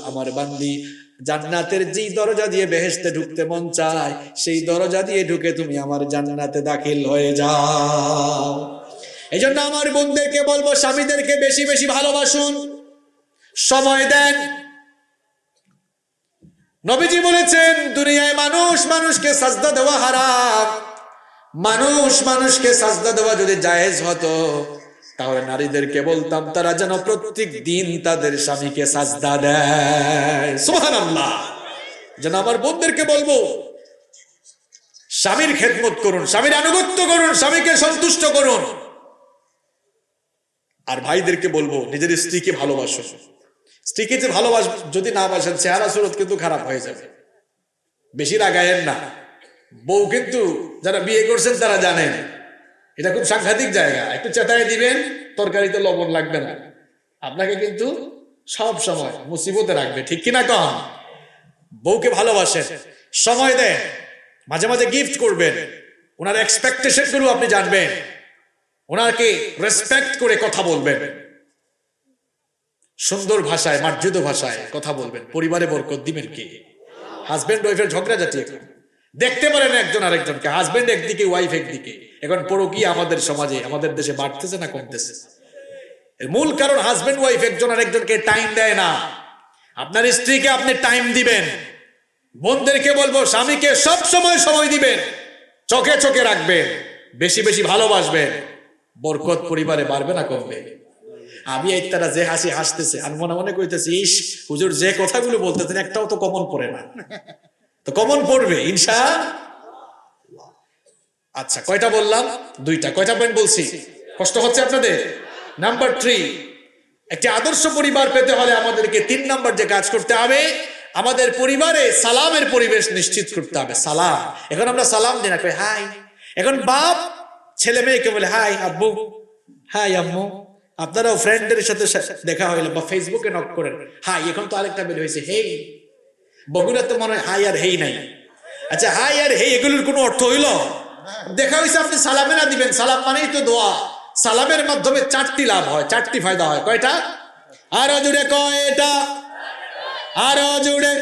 আমার বান্দি জান্নাতের যেই দরজা দিয়ে বেহেশতে ঢুকতে মন চায়, সেই দরজা দিয়ে ঢুকে তুমি আমার জান্নাতে দাখিল হয়ে যাও। এই জন্য আমার বোনদেরকে বলবো, স্বামীদেরকে বেশি বেশি ভালোবাসুন, সময় দেন। নবীজি বলেছেন, দুনিয়ায় মানুষ মানুষকে সাজদা দেওয়া হারাম। মানুষ মানুষকে সাজদা দেওয়া যদি জায়েজ হতো, তাহলে নারীদেরকে বলতাম তারা যেন প্রত্যেক দিন তাদের স্বামীকে সাজদা দেয়। সুবহানাল্লাহ। যেন আমার বোনদেরকে বলবো, স্বামীর খেদমত করুন, স্বামীর আনুগত্য করুন, স্বামীকে সন্তুষ্ট করুন। আর ভাইদেরকে বলবো, নিজের স্ত্রীকে ভালোবাসুন। স্ত্রীকে যে যদি না বাসেন, চেহারা সুরত কিন্তু খারাপ হয়ে যাবে। বেশি রাগায়েন না। বউ কিন্তু যারা বিয়ে করছেন তারা জানেন এটা খুব সাংঘাতিক জায়গা। একটু চেতায় দিবেন, তরকারিতে লবণ লাগবে না, আপনাকে কিন্তু সব সময় মুসিবতে রাখবে, ঠিক কিনা কন? বউকে ভালোবাসেন, সময় দেন, মাঝে মাঝে গিফট করবেন, ওনার এক্সপেকটেশন গুলো আপনি জানবেন, ওনাকে রেসপেক্ট করে কথা বলবেন, সুন্দর ভাষায় মার্জিত ভাষায় কথা বলবেন। পরিবারে বরকত দিবেন কে? হাজবেন্ড ওয়াইফের ঝগড়াঝাটি এখন দেখতে পারেন একজন আরেকজনকে, হাজবেন্ড একদিকে ওয়াইফ একদিকে। এখন পরকীয়া আমাদের সমাজে আমাদের দেশে বাড়তেছে না কমতেছে? এর মূল কারণ হাজবেন্ড ওয়াইফ একজন আরেকজনকে টাইম দেয় না। আপনার স্ত্রীকে আপনি টাইম দিবেন, বোনদেরকে বলবো স্বামীকে সব সময় সময় দিবেন, চোখে চোখে রাখবেন, বেশি বেশি ভালোবাসবেন, বরকত পরিবারে বাড়বে না কমবে? আমি এই তারা যে হাসি হাসতেছে, আমি মনে মনে কইতেছি, ইস হুজুর যে কথাগুলো বলতেছেন একটাও তো কমন পড়ে না। তো কমন পড়বে ইনশাআল্লাহ। আচ্ছা, কয়টা বললাম? দুইটা। কয়টা পয়েন্ট বলছি? কষ্ট হচ্ছে আপনাদের? নাম্বার 3, একটি আদর্শ পরিবার পেতে হলে আমাদেরকে 3 নাম্বার যে কাজ করতে হবে, আমাদের পরিবারে সালামের পরিবেশ নিশ্চিত করতে হবে। সালাম, এখন আমরা সালাম দিই না, কই হাই। এখন বাপ ছেলে মেয়েকে বলে হাই আব্বু, হাই আম্মু। আপনারাও ফ্রেন্ডদের সাথে দেখা হইলে বা ফেসবুকে নক করেন হাই। এখন তো আরেকটা বের হয়েছে হেই। বগুড়া তো মনে হয় হাই আর হেই নাই। আচ্ছা, হাই আর হেই এগুলোর কোনো অর্থ হইল? দেখা হয়েছে আপনি সালামে না দিবেন, সালাম মানেই তো দোয়া। সালামের মাধ্যমে 4টি লাভ হয়, 4টি ফায়দা হয়। কয়টা? আরো জুড়ে কয়টা? আরো জুড়ে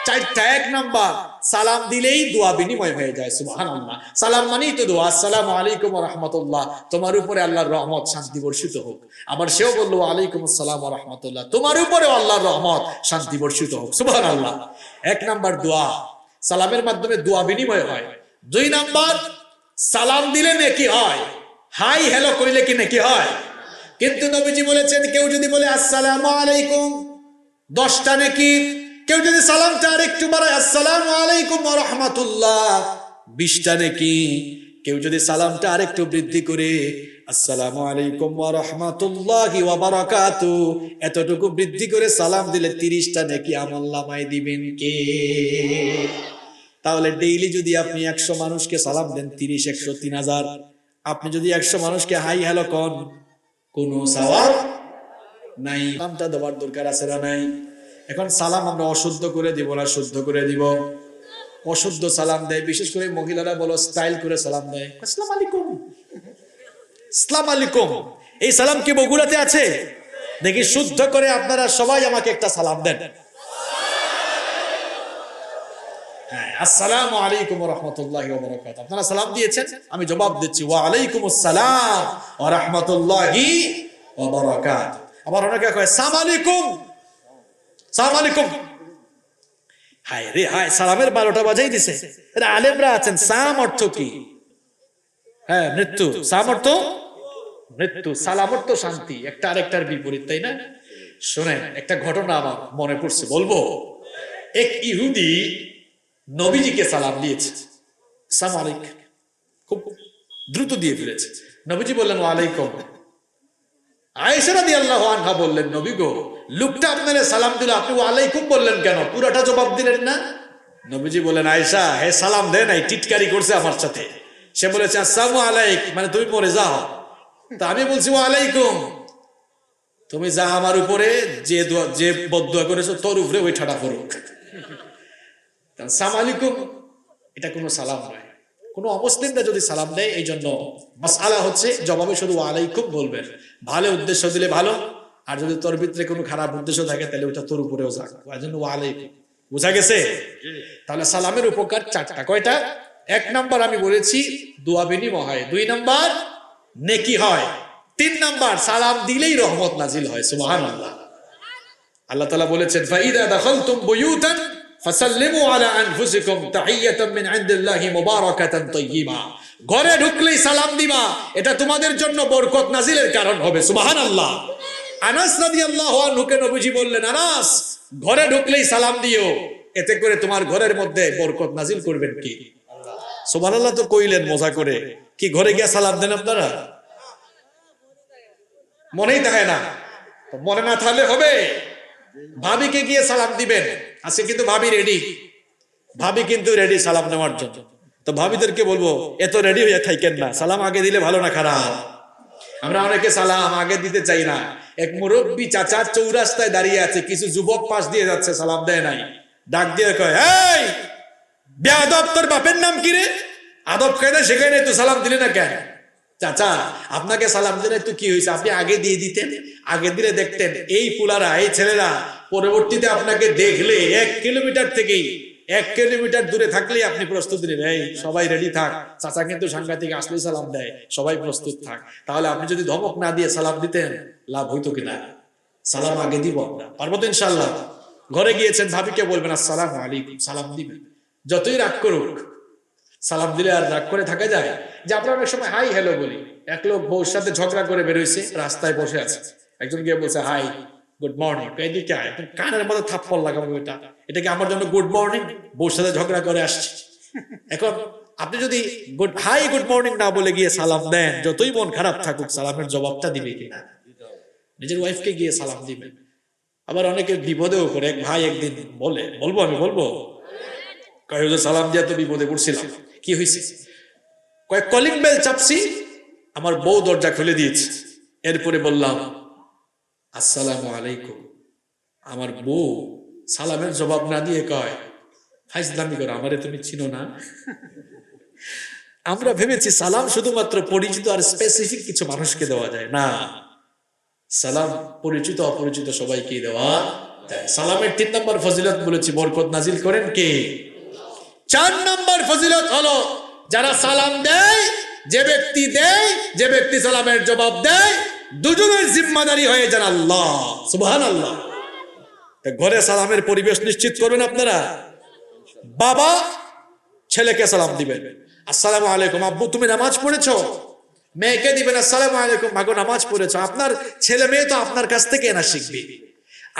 4টা। 1 নাম্বার, সালাম দিলেই দোয়া বিনিময় হয়ে যায়। সুবহানাল্লাহ। সালাম মানেই তো দোয়া। আসসালামু আলাইকুম ওয়া রাহমাতুল্লাহ, তোমার উপরে আল্লাহর রহমত শান্তি বর্ষিত হোক। আবার সেও বলল ওয়ালাইকুম আসসালাম ওয়া রাহমাতুল্লাহ, তোমার উপরেও আল্লাহর রহমত শান্তি বর্ষিত হোক। সুবহানাল্লাহ। 1 নাম্বার দোয়া, সালামের মাধ্যমে দোয়া বিনিময় হয়। 2 নাম্বার, সালাম দিলে নেকি হয়, হাই হ্যালো কইলে কি নেকি হয়? কিন্তু নবীজি বলেছেন, কেউ যদি বলে আসসালামু আলাইকুম 10টা নেকি, কেউ যদি সালামটা আরেকটু বাড়ায় আসসালামু আলাইকুম ওয়া রাহমাতুল্লাহ 20টা নেকি, কেউ যদি সালামটা আরেকটু বৃদ্ধি করে আসসালামু আলাইকুম ওয়া রাহমাতুল্লাহি ওয়া বারাকাতু এতটুকু বৃদ্ধি করে সালাম দিলে 30টা নেকি আমলনামায় দিবেন কে? তাহলে ডেইলি যদি আপনি 100 মানুষকে সালাম দেন, 30 100 3000। আপনি যদি 100 মানুষকে হাই হ্যালো কোন, কোনো সওয়াব নাই। সালামটা দেওয়ার দরকার আছে না নাই? এখন সালাম আমরা অশুদ্ধ করে দিব না শুদ্ধ করে দিব? অশুদ্ধ সালাম দেয়, বিশেষ করে মহিলারা বলো স্টাইল করে সালাম দেয়, আসসালামু আলাইকুম, আসসালামু আলাইকুম। এই সালাম কি বগুড়াতে আছে? দেখি শুদ্ধ করে আপনারা সবাই আমাকে একটা সালাম দেন। হ্যাঁ, আসসালামু আলাইকুম ওয়া রাহমাতুল্লাহি ওয়া বারাকাতুহু। আপনারা সালাম দিয়েছেন, আমি জবাব দিচ্ছি ওয়া আলাইকুমুস সালাম ওয়া রাহমাতুল্লাহি ওয়া বারাকাতুহু। আবার অনেকে কয় আসসালামু আলাইকুম, আসসালামু আলাইকুম। হায় রে হায়, সালামের 12টা বাজাই দিছে। এরা আলেমরা আছেন। সাম অর্থ কি? হ্যাঁ, মৃত্যু। সাম অর্থ মৃত্যু, সালাম অর্থ শান্তি। একটা আরেকটার বিপরীত, তাই না? শুনেন, একটা ঘটনা আমার মনে পড়ছে, বলবো। এক ইহুদি নবীজিকে সালাম দিয়েছে, আসসালামু আলাইকুম, খুব দ্রুত দিয়ে ফেলেছে। নবীজি বললেন ওয়া আলাইকুম। আয়েশা রাদিয়াল্লাহু আনহা বললেন, নবী গো, লোকটা আপনারে সালাম দিল, আপনি ওয়া আলাইকুম বললেন কেন? পুরোটা জবাব দিলেন না? নবীজি বলেন, আয়েশা, হে সালাম দেয় নাই, টিটকারি করছে আমার সাথে। সে বলেছে আসসালামু আলাইক, মানে তুমি মরে যাও। তা আমি বলছি ওয়া আলাইকুম, তুমি যা আমার উপরে যে বদদুয়া করেছো তোর উপরে ওই ঠাডা করুক। আসসালামু আলাইকুম এটা কোনো সালাম নয়। কোনো অমুসলিমরা যদি সালাম দেয়, এই জন্য মাসআলা হচ্ছে জবাবে শুধু ওয়া আলাইকুম বলবেন। ভালো উদ্দেশ্য দিলে ভালো, আর যদি তোর ভিতরে কোনো খারাপ উদ্দেশ্য থাকে তাহলে ওটা তোর উপরেও যাক, এই জন্য ওয়া আলাইকুম। বুঝা গেছে? তাহলে সালামের উপকার 4টা। কয়টা? 1 নাম্বার আমি বলেছি দোয়া বিনিময় হয়, 2 নাম্বার নেকি হয়, 3 নাম্বার সালাম দিলেই রহমত নাজিল হয়। সুবহানাল্লাহ। আল্লাহ তাআলা বলেছেন, ফাইদা দাখালতুম বুয়ুতান ফাসাল্লিমু আলা আনফুসিকুম তাহিয়াতাম মিন ইনদিল্লাহি মুবারাকাতান তাইয়্যিবা। ঘরে ঢুকলেই সালাম দিবা, এটা তোমাদের জন্য বরকত নাজিলের কারণ হবে। সুবহানাল্লাহ। আনাস রাদিয়াল্লাহু আনহুকে নবীজি বললেন, আনাস, ঘরে ঢুকলেই সালাম দিও, এতে করে তোমার ঘরের মধ্যে বরকত নাজিল করবেন কি? আল্লাহ। সুবহানাল্লাহ তো কইলেন মজা করে, কি ঘরে গিয়ে সালাম দেন আপনারা? মনেই থাকে না। মনে না থাকলে হবে, ভাবিকে গিয়ে সালাম দিবেন। আজকে কিন্তু ভাবি রেডি, ভাবি কিন্তু রেডি সালাম নেওয়ার জন্য। তো ভাবিদেরকে বলবো, এত রেডি হয়ে থাকেন না, সালাম আগে দিলে ভালো না খারাপ? আমরা অনেকে সালাম আগে দিতে চাই না, এক মুরব্বী চাচা চৌরাস্তায় দাঁড়িয়ে আছে, কিছু যুবক পাশ দিয়ে যাচ্ছে, সালাম দেয় নাই। ডাক দিয়ে কয়, এই বেয়াদব, তোর বাপের নাম কি রে? আদব কায়দা শেখায় নাই তো, সালাম দিলে না কেন? চাচা আপনাকে সালাম দিলে তো কি হয়েছে, আপনি আগে দিয়ে দিতেন, আগে দিলে দেখতেন এই পুলারা, এই ছেলেরা পরবর্তীতে আপনাকে দেখলে 1 কিলোমিটার থেকেই 1 কিলোমিটার দূরে থাকলেই আপনি প্রস্তুত নেবেন, এই সবাই রেডি থাক, চাচা কিন্তু সাংঘাতিক, আসলেই সালাম দেয়, সবাই প্রস্তুত থাক। তাহলে আপনি যদি ধমক না দিয়ে সালাম দিতেন, লাভ হইতো কিনা? সালাম আগে দিব আমরা, পারবো তো ইনশাল্লাহ। ঘরে গিয়েছেন, ভাবিকে বলবেন আসসালামু আলাইকুম, সালাম দিবেন। যতই রাগ করুক, সালাম দিলে আর রাগ করে থাকা যায়? যে আমরা অনেক সময় হাই হ্যালো বলি। এক লোক বউর সাথে ঝগড়া করে বেরোইছে, রাস্তায় বসে আছে, একজন গিয়ে বলছে হাই গুড মর্নিং, এদিকে আয়, কানের মধ্যে থাপ্পড় লাগাবো, এটা কি আমার জন্য গুড মর্নিং? বউর সাথে ঝগড়া করে আসছে। এখন আপনি যদি হাই গুড মর্নিং না বলে গিয়ে সালাম দেন, যতই মন খারাপ থাকুক, সালামের জবাবটা দিবে কিনা? নিজের ওয়াইফকে গিয়ে সালাম দিবেন। আবার অনেকে বিপদেও করে। এক ভাই একদিন বলবো সালাম দিয়া তো বিপদে পড়ছিলাম। কি হয়েছে? কয়েক কলিং বেল চাপছি, আমার বউ দরজা খুলে দিয়েছে। এরপরে বললাম আসসালামু আলাইকুম। আমার বউ সালামের জবাব না দিয়ে কয়, ফাইজলামি করো, আমারে তুমি চিনো না? আমরা ভেবেছি সালাম শুধুমাত্র পরিচিত আর স্পেসিফিক কিছু মানুষকে দেওয়া যায় না। সালাম পরিচিত অপরিচিত সবাইকে দেওয়া যায়। সালামের 3 নম্বর ফজিলত বলেছি, বরকত নাজিল করেন কে? 4 নম্বর ফজিলত হলো, যারা সালাম দেয়, যে ব্যক্তি সালামের জবাব দেয়, দুজনের জিম্মাদারি হয়ে যান আল্লাহ। সুবহানাল্লাহ। ঘরে সালামের পরিবেশ নিশ্চিত করবেন আপনারা। বাবা ছেলেকে সালাম দিবেন, আসসালামু আলাইকুম আব্বু, তুমি নামাজ পড়েছো? মেয়েকে দিবেন আসসালামু আলাইকুম মাগো, নামাজ পড়েছো? আপনার ছেলে মেয়ে তো আপনার কাছ থেকে না শিখবে।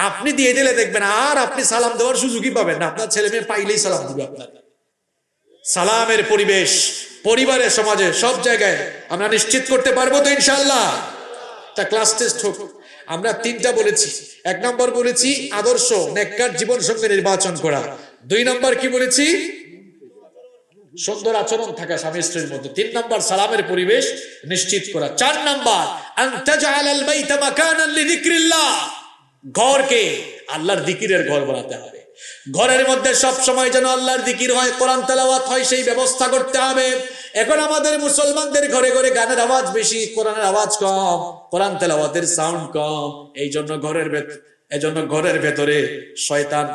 আপনি দিয়ে দিলে দেখবেন আর আপনি সালাম দেওয়ার সুযোগই পাবেন না, আপনার ছেলে মেয়ে পাইলেই সালাম দিবে আপনার। সালামের পরিবেশ পরিবারে, সমাজে, সব জায়গায় আমরা নিশ্চিত করতে পারবো তো ইনশাআল্লাহ। তা ক্লাস টেস্ট হোক। আমরা 3টা বলেছি। 1 নম্বর বলেছি আদর্শ নেককার জীবন সঙ্গে নির্বাচন করা। 2 নম্বর কি বলেছি? সুন্দর আচরণ থাকা স্বামী স্ত্রীর মধ্যে। 3 নম্বর সালামের পরিবেশ নিশ্চিত করা। 4 নম্বর আনতাজআলাল বাইতা মাকানান লিযিকরিল্লাহ, ঘরকে আল্লাহর জিকিরের ঘর বানাতে হবে। ঘরের মধ্যে সব সময় যেন আল্লাহর জিকির হয়, কোরআন তেলাওয়াত হয়, সেই ব্যবস্থা করতে হবে। এখন আমাদের মুসলমানদের ঘরে ঘরে গানের আওয়াজ বেশি, কোরআনের আওয়াজ কম, কোরআন তেলাওয়াতের সাউন্ড কম। এজন্য ঘরের ভেতরে শয়তান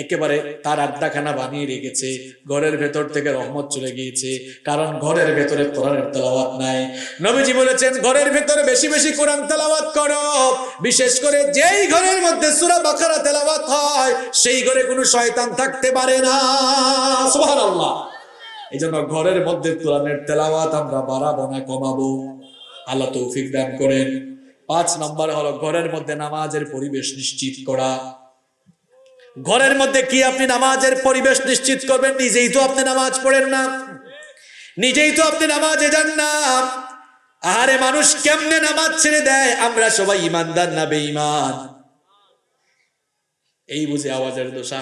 একেবারে তার আড্ডাখানা বানিয়ে রেখেছে। ঘরের ভেতর থেকে রহমত চলে গিয়েছে, কারণ ঘরের ভেতরে কোরআনের তেলাওয়াত নাই। নবীজি বলেছেন ঘরের ভেতরে বেশি বেশি কোরআন তেলাওয়াত করো। বিশেষ করে যেই ঘরের মধ্যে সূরা বাকারা তেলাওয়াত হয়, সেই ঘরে কোনো শয়তান থাকতে পারে না। সুবহানাল্লাহ। এইজন্য ঘরের মধ্যে কোরআনের তেলাওয়াত আমরা বাড়াবো না, কমাবো। আল্লাহ তৌফিক দান করেন। 5 নম্বর হলো ঘরের মধ্যে নামাজের পরিবেশ নিশ্চিত করা। ঘরের মধ্যে কি আপনি নামাজের পরিবেশ নিশ্চিত করবেন? নিজেই তো আপনি নামাজ পড়েন না, নিজেই তো আপনি নামাজে যান না। আরে মানুষ কেমনে নামাজ ছেড়ে দেয়? আমরা সবাই ইমানদার না বেঈমান? এই বুঝে আওয়াজের দোষা,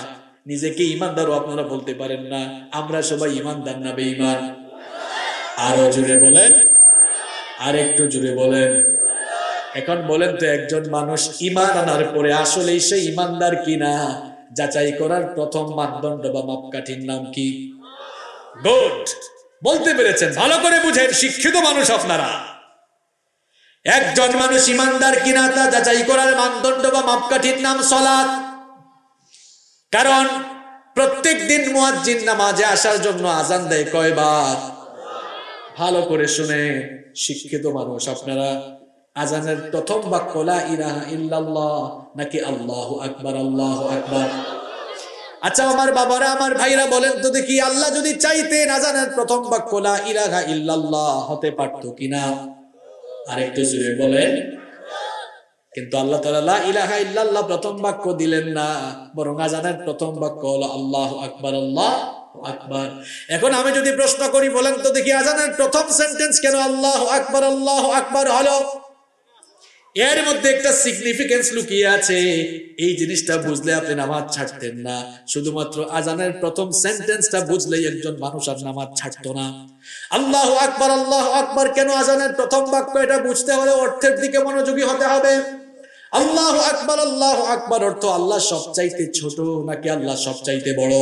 নিজেকে ইমানদারও আপনারা বলতে পারেন না। আমরা সবাই ইমানদার না বেঈমান? আরো জোরে বলেন, আর একটু জোরে বলেন। এখন বলেন তো, একজন মানুষ ঈমান আনার পরে আসলেই সে ঈমানদার কিনা যাচাই করার প্রথম মানদণ্ড বা মাপকাঠির নাম কি? গুড, বলতে পেরেছেন। ভালো করে বুঝেন, শিক্ষিত মানুষ আপনারা। একজন মানুষ ঈমানদার কিনা তা যাচাই করার মানদণ্ড বা মাপকাঠির নাম সালাত। কারণ প্রত্যেক দিন মুয়াজ্জিন নামাজে আসার জন্য আজান দেয় কয়বার? ভালো করে শুনে শিক্ষিত মানুষ আপনারা, আজানের প্রথম বাক্য লা ইলাহা ইল্লাল্লাহ নাকি আল্লাহু আকবার? আল্লাহু আকবার। আচ্ছা আমার বাবারা, আমার ভাইরা, বলেন তো দেখি, আল্লাহ যদি চাইতেন আজানের প্রথম বাক্য লা ইলাহা ইল্লাল্লাহ হতে পারতো কিনা? আরেকটু জোরে বলেন। কিন্তু আল্লাহ তাআলা লা ইলাহা ইল্লাল্লাহ প্রথম বাক্য দিলেন না, বরং আজানের প্রথম বাক্য হলো আল্লাহু আকবার, আল্লাহু আকবার। এখন আমি যদি প্রশ্ন করি, বলেন তো দেখি, আজানের প্রথম সেন্টেন্স কেন আল্লাহু আকবার, আল্লাহু আকবার হলো? এর মধ্যে একটা সিগনিফিকেন্স লুকিয়ে আছে। এই জিনিসটা বুঝলে আপনি নামাজ ছাড়তেন না। শুধুমাত্র আজানের প্রথম সেন্টেন্সটা বুঝলেই একজন মানুষ আর নামাজ ছাড়তো না। আল্লাহু আকবার কেন আজানের প্রথম বাক্য, এটা বুঝতে হলে অর্থের দিকে মনোযোগী হতে হবে। আল্লাহু আকবার অর্থ আল্লাহ সবচাইতে ছোট নাকি আল্লাহ সবচাইতে বড়?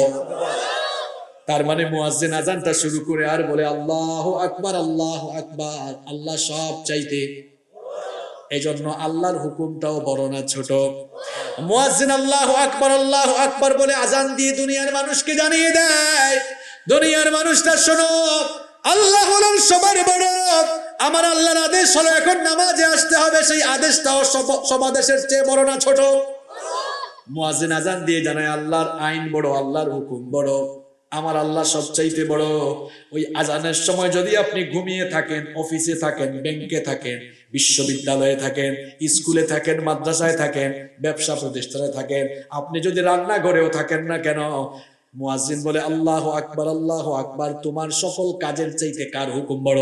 তার মানে মুয়াজ্জিন আজানটা শুরু করে আর বলে আল্লাহু আকবার, আল্লাহ সবচাইতে। এজন্য আল্লাহর হুকুমটাও বড় না ছোট? মুয়াজ্জিন আল্লাহু আকবার বলে আজান দিয়ে দুনিয়ার মানুষকে জানিয়ে দেয়, দুনিয়ার মানুষটা শোনো, আল্লাহ হলেন সবার বড়। আমার আল্লাহর আদেশ হলো এখন নামাজে আসতে হবে, সেই আদেশটাও সব আদেশের চেয়ে বড় না ছোট? মুয়াজ্জিন আজান দিয়ে জানায় আল্লাহর আইন বড়, আল্লাহর হুকুম বড়, আমার আল্লাহ সবচাইতে বড়। ওই আজানের সময় যদি আপনি ঘুমিয়ে থাকেন, অফিসে থাকেন, ব্যাংকে থাকেন, বিশ্ববিদ্যালয়ে থাকেন, স্কুলে থাকেন, মাদ্রাসায় থাকেন, ব্যবসা প্রতিষ্ঠানে থাকেন, আপনি যদি রান্নাঘরেও থাকেন না কেন, মুয়াজ্জিন বলে আল্লাহু আকবার, তোমার সকল কাজের চাইতে কার হুকুম বড়?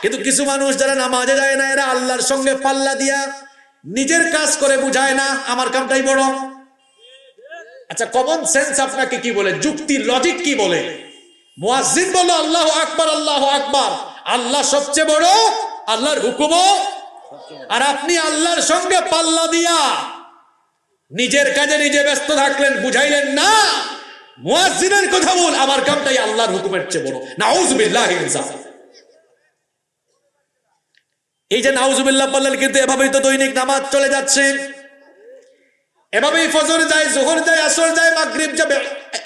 কিন্তু কিছু মানুষ যারা নামাজে যায় না, এরা আল্লাহর সঙ্গে পাল্লা দিয়া নিজের কাজ করে বুঝায় না আমার কামটাই বড়। আচ্ছা, কমন সেন্স আপনাকে কি বলে, যুক্তি লজিক কি বলে? মুয়াজ্জিন বলল আল্লাহু আকবার, আল্লাহ সবচেয়ে বড়, আল্লাহর হুকুমও, আর আপনি আল্লাহর সঙ্গে পাল্লা দিয়া নিজের কাজে নিজে ব্যস্ত থাকলেন, বুঝাইলেন না। মুয়াজ্জিনের কথা বল, আমার কামটাই আল্লাহর হুকুমের চেয়ে বড়। নাউযুবিল্লাহি মিন যালিক। এই যে নাউযুবিল্লাহ বললেন, কিন্তু এভাবেই তো দৈনিক নামাজ চলে যাচ্ছে, এভাবেই ফজর যায়, যোহর যায়, আসর যায়, মাগরিব যাবে,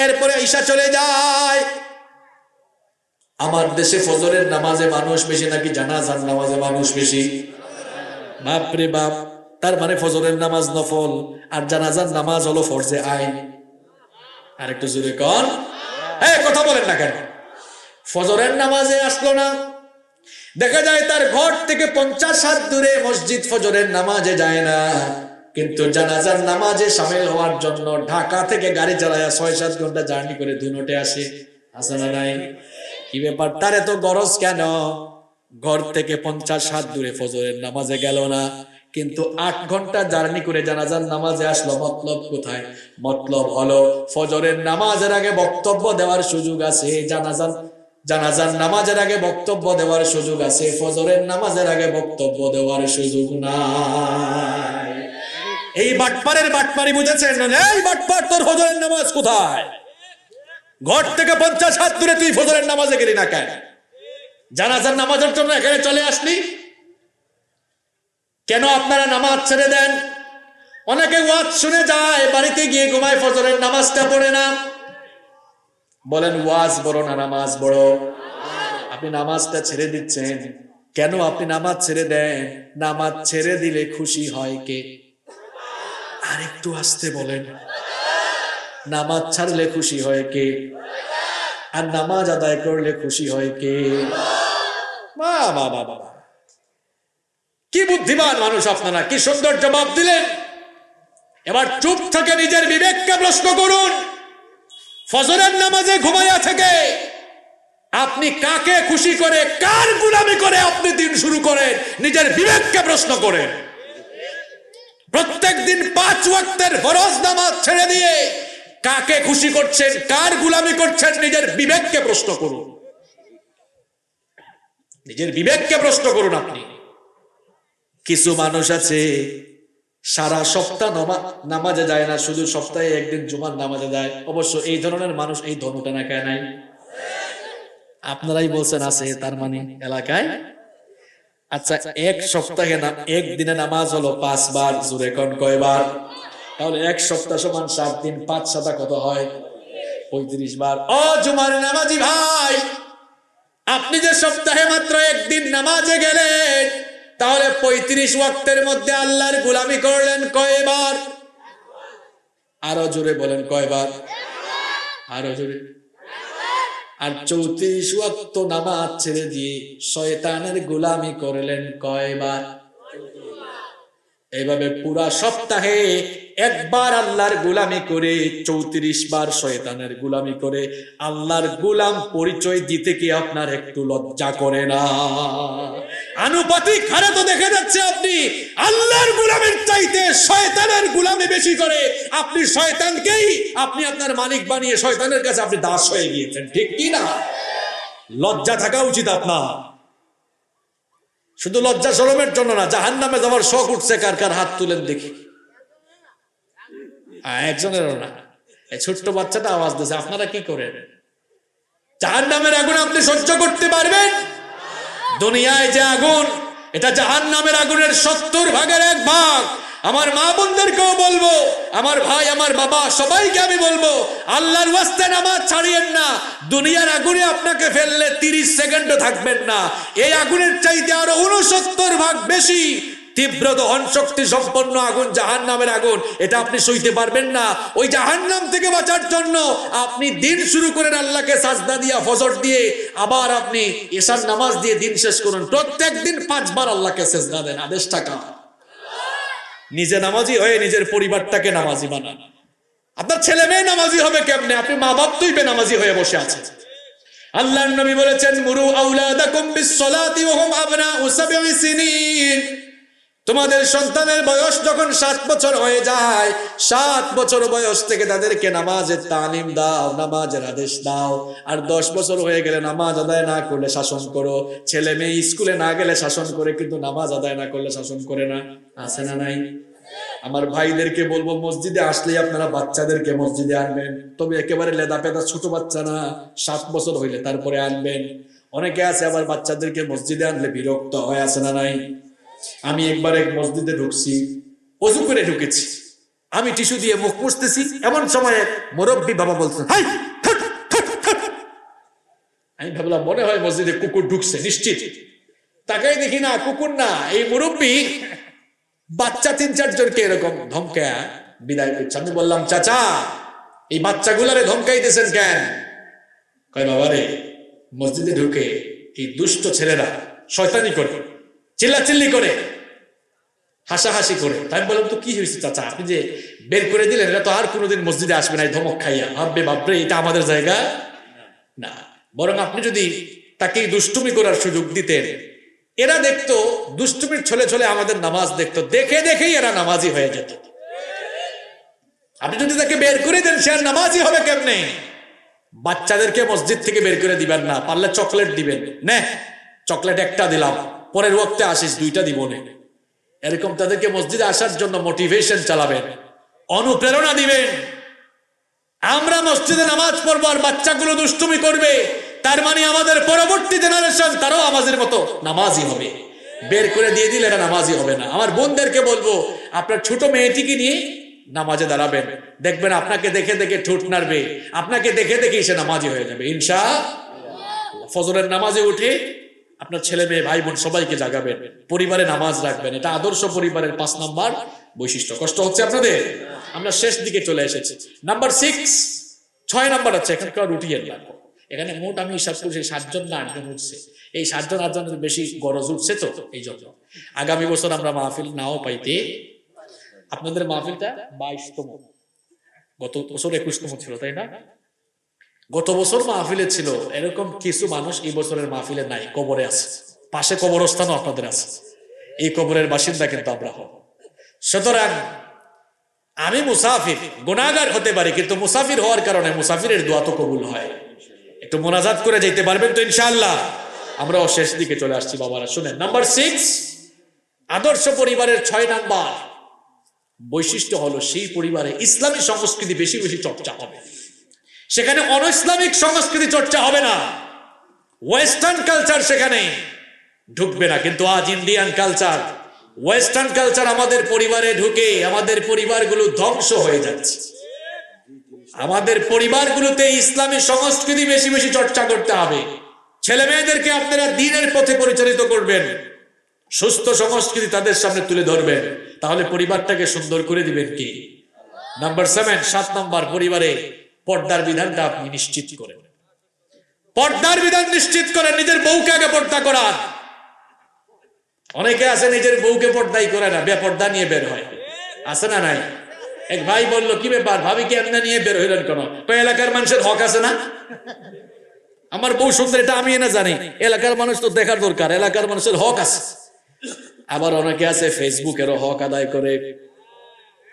এরপরে ঈশা চলে যায়। আমার দেশে ফজরের নামাজে মানুষ বেশি নাকি জানাজার নামাজে মানুষ বেশি? বাপরে বাপ, তার মানে ফজরের নামাজ নফল আর জানাজার নামাজ হলো ফরজে আইন। আর একটু জোরে কর, কথা বলেন না কেন? ফজরের নামাজে আসলো না, দেখা যায় তার ঘর থেকে 50 হাত দূরে মসজিদ, ফজরের নামাজে যায় না, কিন্তু জানাজার নামাজে শামিল হওয়ার জন্য ঢাকা থেকে গাড়ি চালায় 6-7 ঘন্টা জার্নি করে ধুনটে আসে। আছে না নাই? কি ব্যাপার, তার এত গরজ কেন? ঘর থেকে 50 হাত দূরে ফজরের নামাজে গেল না, কিন্তু 8 ঘন্টা জার্নি করে জানাজার নামাজে আসলো। মতলব কোথায়? মতলব হলো ফজরের নামাজের আগে বক্তব্য দেওয়ার সুযোগ আছে, জানাজার নামাজের আগে বক্তব্য দেওয়ার সুযোগ আছে, ফজরের নামাজের আগে বক্তব্য দেওয়ার সুযোগ নাই। এই বাটপারের বাটপারি বুঝেছেন? এই বাটপার, তোর ফজরের নামাজ কোথায়? ঘর থেকে 50 হাত দূরে তুই ফজরের নামাজে গেলি না কেন? জানাজার নামাজের জন্য এখানে চলে আসলি কেন? আপনারা নামাজ ছেড়ে দেন, অনেকে ওয়াজ শুনে যায়, বাড়িতে গিয়ে ঘুমায়, ফজরের নামাজটা পড়ে না। বলেন ওয়াজ বড় না নামাজ বড়? আপনি নামাজটা ছেড়ে দিচ্ছেন কেন? আপনি নামাজ ছেড়ে দেন, নামাজ ছেড়ে দিলে খুশি হয় কে? আর একটু আস্তে বলেন, নামাজ ছাড়লে খুশি হয় কে? আর নামাজ আদায় করলে খুশি হয় কে? বাবা বাবা, কি বুদ্ধিমান মানুষ আপনারা, কি সুন্দর জবাব দিলেন। এবার চুপ থেকে নিজের বিবেককে প্রশ্ন করুন। ফজরের নামাজে ঘুমাইয়া থেকে আপনি কাকে খুশি করে, কার গোলামি করে আপনি দিন শুরু করেন? নিজের বিবেককে প্রশ্ন করেন। প্রত্যেক দিন 5 ওয়াক্তের ফরজ নামাজ ছেড়ে দিয়ে কাকে খুশি করছেন, কার গোলামি করছেন? নিজের বিবেককে প্রশ্ন করুন, নিজের বিবেককে প্রশ্ন করুন আপনি। কিছু মানুষ আছে সারা সপ্তাহ নামাজে যায় না, শুধু সপ্তাহে একদিন জুমার নামাজে যায়। অবশ্য এই ধরনের মানুষ এই ধর্মটা না কেন নাই? আপনারাই বলছেন আছে, তার মানে এলাকায়। আচ্ছা, এক সপ্তাহে একদিনে নামাজ হলো 5 বার, জোরে কোন কয়বার? তাহলে এক সপ্তাহ সমান 7 দিন, 5 7 কত হয়? 35 বার। ও জুমার নামাজি ভাই, আপনি যে সপ্তাহে মাত্র একদিন নামাজে গেলেন, তাহলে 35 ওয়াক্তের মধ্যে আল্লাহর গোলামি করলেন কয়বার? আরো জোরে বলেন, কয়বার? আরো জোরে। আর 34 ওয়াক্ত নামাজ ছেড়ে দিয়ে শয়তানের গোলামি করলেন কয়বার? এইভাবে পুরা সপ্তাহে একবার আল্লাহর গোলামি করে 34 বার শয়তানের গোলামি করে আল্লাহর গোলাম পরিচয় দিতে কি আপনার একটু লজ্জা করে না? আনুপাতিক হারে তো দেখা যাচ্ছে আপনি আল্লাহর গোলামের চাইতে শয়তানের গোলামি বেশি করে আপনি শয়তানকেই আপনি আপনার মালিক বানিয়ে শয়তানের কাছে আপনি দাস হয়ে গিয়েছেন, ঠিক কি না? লজ্জা থাকা উচিত আপনার। শুধু লজ্জা শরমের জন্য না, জাহান্নামে যাওয়ার শখ উঠছে কার কার হাত তুলেন দেখি। একজনেরও না। এই ছোট্ট বাচ্চাটা আওয়াজ দিয়েছে, আপনারা কি করেন? জাহান্নামের আগুন আপনি সহ্য করতে পারবেন? দুনিয়ায় যে আগুন, এটা জাহান্নামের আগুনের 70 ভাগের 1 ভাগ। আমার মা বোনদেরকেও বলবো, আমার ভাই, আমার বাবা, সবাইকে আমি বলবো, আল্লাহর ওয়াস্তে নামাজ ছাড়িয়েন না। দুনিয়ার আগুনে আপনাকে ফেললে 30 সেকেন্ডও থাকবেন না। এই আগুনের চাইতে আরো 69 ভাগ বেশি তীব্র দহন শক্তি সম্পন্ন আগুন জাহান্নামের আগুন। এটা আপনি সইতে পারবেন না। ওই জাহান্নাম থেকে বাঁচার জন্য আপনি দিন শুরু করেন আল্লাহকে সাজদা দিয়া, ফজর দিয়ে, আবার আপনি এশার নামাজ দিয়ে দিন শেষ করুন। প্রত্যেক দিন 5 বার আল্লাহকে সাজদা দেন। আদেশ টাকা নিজে নামাজি হয়ে নিজের পরিবারটাকে নামাজি বানান। আপনার ছেলে মেয়ে নামাজি হবে কেমনে? আপনি মা বাপ তুই বেনামাজি হয়ে বসে আছেন। আল্লাহর নবী বলেছেন, মুরু আওলাদাকুম বিস-সালাতি ওয়া হুম আবনাউ 7 সিনিন। তোমাদের সন্তানের বয়স যখন 7 বছর হয়ে যায়, 7 বছর বয়স থেকে তাদেরকে নামাজের তালিম দাও, নামাজের আদেশ দাও। আর 10 বছর হয়ে গেলে নামাজ আদায় না করলে শাসন করো। ছেলে মেয়ে স্কুলে না গেলে শাসন করে, কিন্তু নামাজ আদায় না করলে শাসন করে না। আছে না নাই? আমার ভাইদেরকে বলবো, মসজিদে আসলেই আপনারা বাচ্চাদেরকে মসজিদে আনবেন, তবে একেবারে লেদা পেদা ছোট বাচ্চা না, 7 বছর হইলে তারপরে আনবেন। অনেকে আছে আবার বাচ্চাদেরকে মসজিদে আনলে বিরক্ত হয়। আছে না নাই? আমি একবার এক মসজিদে ঢুকছি, অজু করে ঢুকেছি, আমি টিস্যু দিয়ে মুখ মুছতেছি, এমন সময় মুরব্বী বাবা বলছেন, হাই, আমি ভাবলাম মনে হয় মসজিদে কুকুর ঢুকছে নিশ্চিত। তাকাই দেখি না, কুকুর না, এই মুরব্বী বাচ্চা 3-4 জনকে এরকম ধমকায়া বিদায় করছে। আমি বললাম, চাচা এই বাচ্চাগুলারে ধমকাইতেছেন কেন? কয়, বাবা রে, মসজিদে ঢুকে এই দুষ্ট ছেলেরা শয়তানি করে, চিল্লাচিল্লি করে, হাসাহাসি করে। তাই বললাম, তো কি হয়েছে চাচা, আপনি যে বের করে দিলেন, এটা তো আর কোনোদিন মসজিদে আসবে না, ধমক খাইয়া ভাববে বাপরে এটা আমাদের জায়গা না। বরং আপনি যদি তাকে দুষ্টুমি করার সুযোগ দিতেন, এরা দেখতো দুষ্টুমির ছলে ছলে আমাদের নামাজ দেখতো, দেখে দেখেই এরা নামাজি হয়ে যেত। আপনি যদি তাকে বের করে দেন, সে আর নামাজি হবে কেমনে? বাচ্চাদেরকে মসজিদ থেকে বের করে দিবেন না, পারলে চকলেট দিবেন, নে চকলেট একটা দিলাম, পরের ওয়াক্তে আসিস 2টা দিব না। এরকম তাদেরকে মসজিদে আসার জন্য মোটিভেশন চালাবেন, অনুপ্রেরণা দিবেন। আমরা মসজিদে নামাজ পড়বো আর বাচ্চাগুলো দুষ্টুমি করবে, তার মানে আমাদের পরবর্তী জেনারেশন তারাও আমাদের মতো নামাজি হবে। বের করে দিয়ে দিলে এরা নামাজি হবে না। আমার বোনদেরকে বলবো, আপনার ছোট মেয়েটিকে নিয়ে নামাজে দাঁড়াবেন, দেখবেন আপনাকে দেখে দেখে ঠোঁট নাড়বে, আপনাকে দেখে দেখে সে নামাজি হয়ে যাবে ইনশাআল্লাহ। ফজরের নামাজে উঠে আপনার ছেলে মেয়ে ভাই বোন সবাইকে জাগাবেন, পরিবারে নামাজ রাখবেন। এটা আদর্শ পরিবারের 5 নাম্বার বৈশিষ্ট্য। কষ্ট হচ্ছে আপনাদের? আমরা শেষ দিকে চলে এসেছি। নাম্বার 6 নাম্বার আছে, এখানে কেউ উঠিয়ে লাগবো। এখানে মোট আমি হিসাব করছি 7 জন না 8 জন উঠছে। এই 7 জন 8 জনের বেশি গরজ উঠছে, তো এই জন্য আগামী বছর আমরা মাহফিল নাও পাইতে, আপনাদের মাহফিলটা 22তম, গত বছর 21তম ছিল, তাই না? গত বছর মাহফিলে ছিল এরকম কিছু মানুষ, এই বছরের মাহফিলে নাই, কবরে আছে। পাশে কবরস্থানও আপনাদের আছে, এই কবরের বাসিন্দা কিন্তু আমরা হব। সুতরাং আমি মুসাফির, গুনাহগার হতে পারি, কিন্তু মুসাফির হওয়ার কারণে মুসাফিরের দোয়া তো কবুল হয়। একটু মোনাজাত করে যেতে পারবেন তো ইনশাআল্লাহ? আমরাও শেষ দিকে চলে আসছি বাবারা, শুনেন। নাম্বার 6, আদর্শ পরিবারের 6 নাম্বার বৈশিষ্ট্য হলো, সেই পরিবারে ইসলামী সংস্কৃতি বেশি বেশি চর্চা হবে। সেখানে অন ইসলামিক সংস্কৃতি চর্চা হবে না, ওয়েস্টার্ন কালচার সেখানে ঢুকবে না। কিন্তু আজ ইন্ডিয়ান কালচার, ওয়েস্টার্ন কালচার আমাদের পরিবারে ঢুকে আমাদের পরিবারগুলো ধ্বংস হয়ে যাচ্ছে। আমাদের পরিবারগুলোতে ইসলামী সংস্কৃতি বেশি বেশি চর্চা করতে হবে। ছেলে মেয়েদেরকে আপনারা দ্বীনের পথে পরিচালিত করবেন, সুস্থ সংস্কৃতি তাদের সামনে তুলে ধরবেন, তাহলে পরিবারটাকে সুন্দর করে দিবেন কি? নাম্বার 7 নাম্বার, পরিবারে পর্দার বিধানটা আপনি নিশ্চিত করেন। পর্দার বিধান নিশ্চিত করেন, নিজের বউকে আগে পর্দা করান। অনেকে আছে নিজের বউকে পর্দাই করে না, বেপর্দা নিয়ে বের হয়, আছে না নাই? এক ভাই বললো, কি ব্যাপার ভাবিকে এমনি নিয়ে বের হইলেন কেন? তো এলাকার মানুষের হক আছে না? আমার বউ সুন্দর, এটা আমি না জানি, এলাকার মানুষ তো দেখার দরকার, এলাকার মানুষের হক আছে। আবার অনেকে আছে ফেসবুকেরও হক আদায় করে,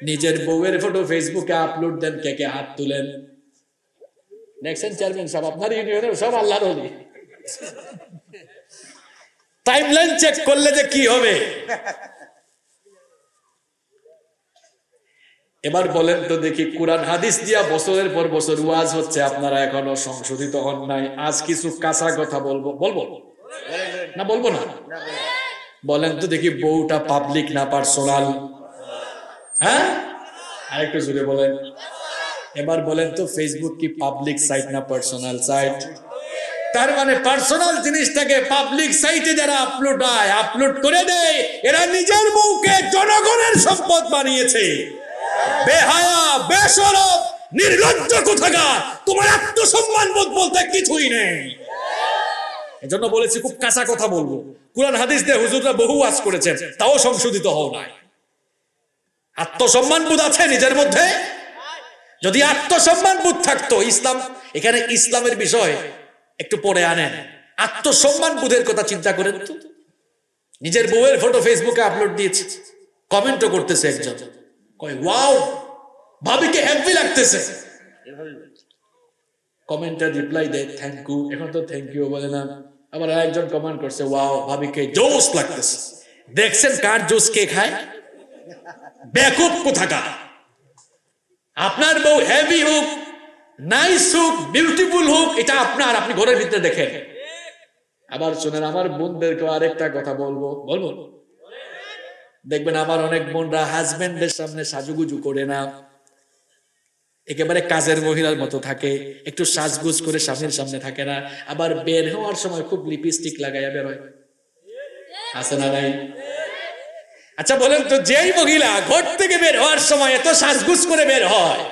নিজের বউয়ের ফটো ফেসবুকে আপলোড দেন, কে কে হাত তুলেন। দেখছেন চেয়ারম্যান সাহেব, আপনার ইউনিয়নের সব আল্লাহর ওলি। টাইমলাইন চেক করলে যে কি হবে। এবার বলেন তো দেখি, কোরআন হাদিস দিয়া বছরের পর বছর ওয়াজ হচ্ছে, আপনারা এখনো সংশোধিত হন নাই। আজ কিছু কাঁচা কথা বলবো না বলবো না? বলেন তো দেখি, বউটা পাবলিক না পার্সোনাল? হ্যাঁ, আরেকটু জোরে বলেন। এবার বলেন তো, ফেসবুক কি পাবলিক সাইট না পার্সোনাল সাইট? তার মানে পার্সোনাল জিনিসটাকে পাবলিক সাইটে যারা আপলোড করে দেয়, এরা নিজের বউকে জনগণের সম্পদ বানিয়েছে। বেহায়া, বেশরম, নির্লজ্জ কোথাকার, তোমার আত্মসম্মান বোধ বলতে কিছুই নেই। এজন্য বলেছি খুব কাঁচা কথা বলবো। কুরআন হাদিস দিয়ে হুজুররা বহু ওয়াজ করেছেন, তাও সংশোধিত হও নাই। আত্মসম্মান বোধ আছে নিজের মধ্যে? যদি আত্মসম্মান বোধ থাকতো, ইসলাম, এখানে ইসলামের বিষয় একটু পরে আনেন, আত্মসম্মান বোধের কথা চিন্তা করেন তো। নিজের বউয়ের ফটো ফেসবুকে আপলোড দিয়েছে, কমেন্টও করতেছে একজন, কয় ওয়াও ভাবিকে হ্যাপি লাগতেছে। কমেন্টে রিপ্লাই দেয় থ্যাংক ইউ, এখন তো থ্যাংক ইউ বলে না। আবার আরেকজন কমেন্ট করছে ওয়াও ভাবিকে জোস লাগতেছে। দেখছেন কার জোস কে খায়? বেকুব কোথাকার। আপনার বউ হেভি হোক, নাইস হোক, বিউটিফুল হোক, এটা আপনার, আপনি ঘরের ভিতরে দেখেন। আবার শুনেন, আমার বোনদেরকে আরেকটা কথা বলবো, দেখবেন আমার অনেক বোনরা হাজবেন্ডের সামনে সাজুগুজু করে না, একেবারে কাজের মহিলার মতো থাকে, একটু সাজগুজ করে স্বামীর সামনে থাকে না। আবার বের হওয়ার সময় খুব লিপস্টিক লাগাইয়া বের হয়, আছে না নাই? আচ্ছা বলেন তো, যেই মহিলা ঘর থেকে বের হওয়ার সময় এত সাজগুজ করে বের হয়,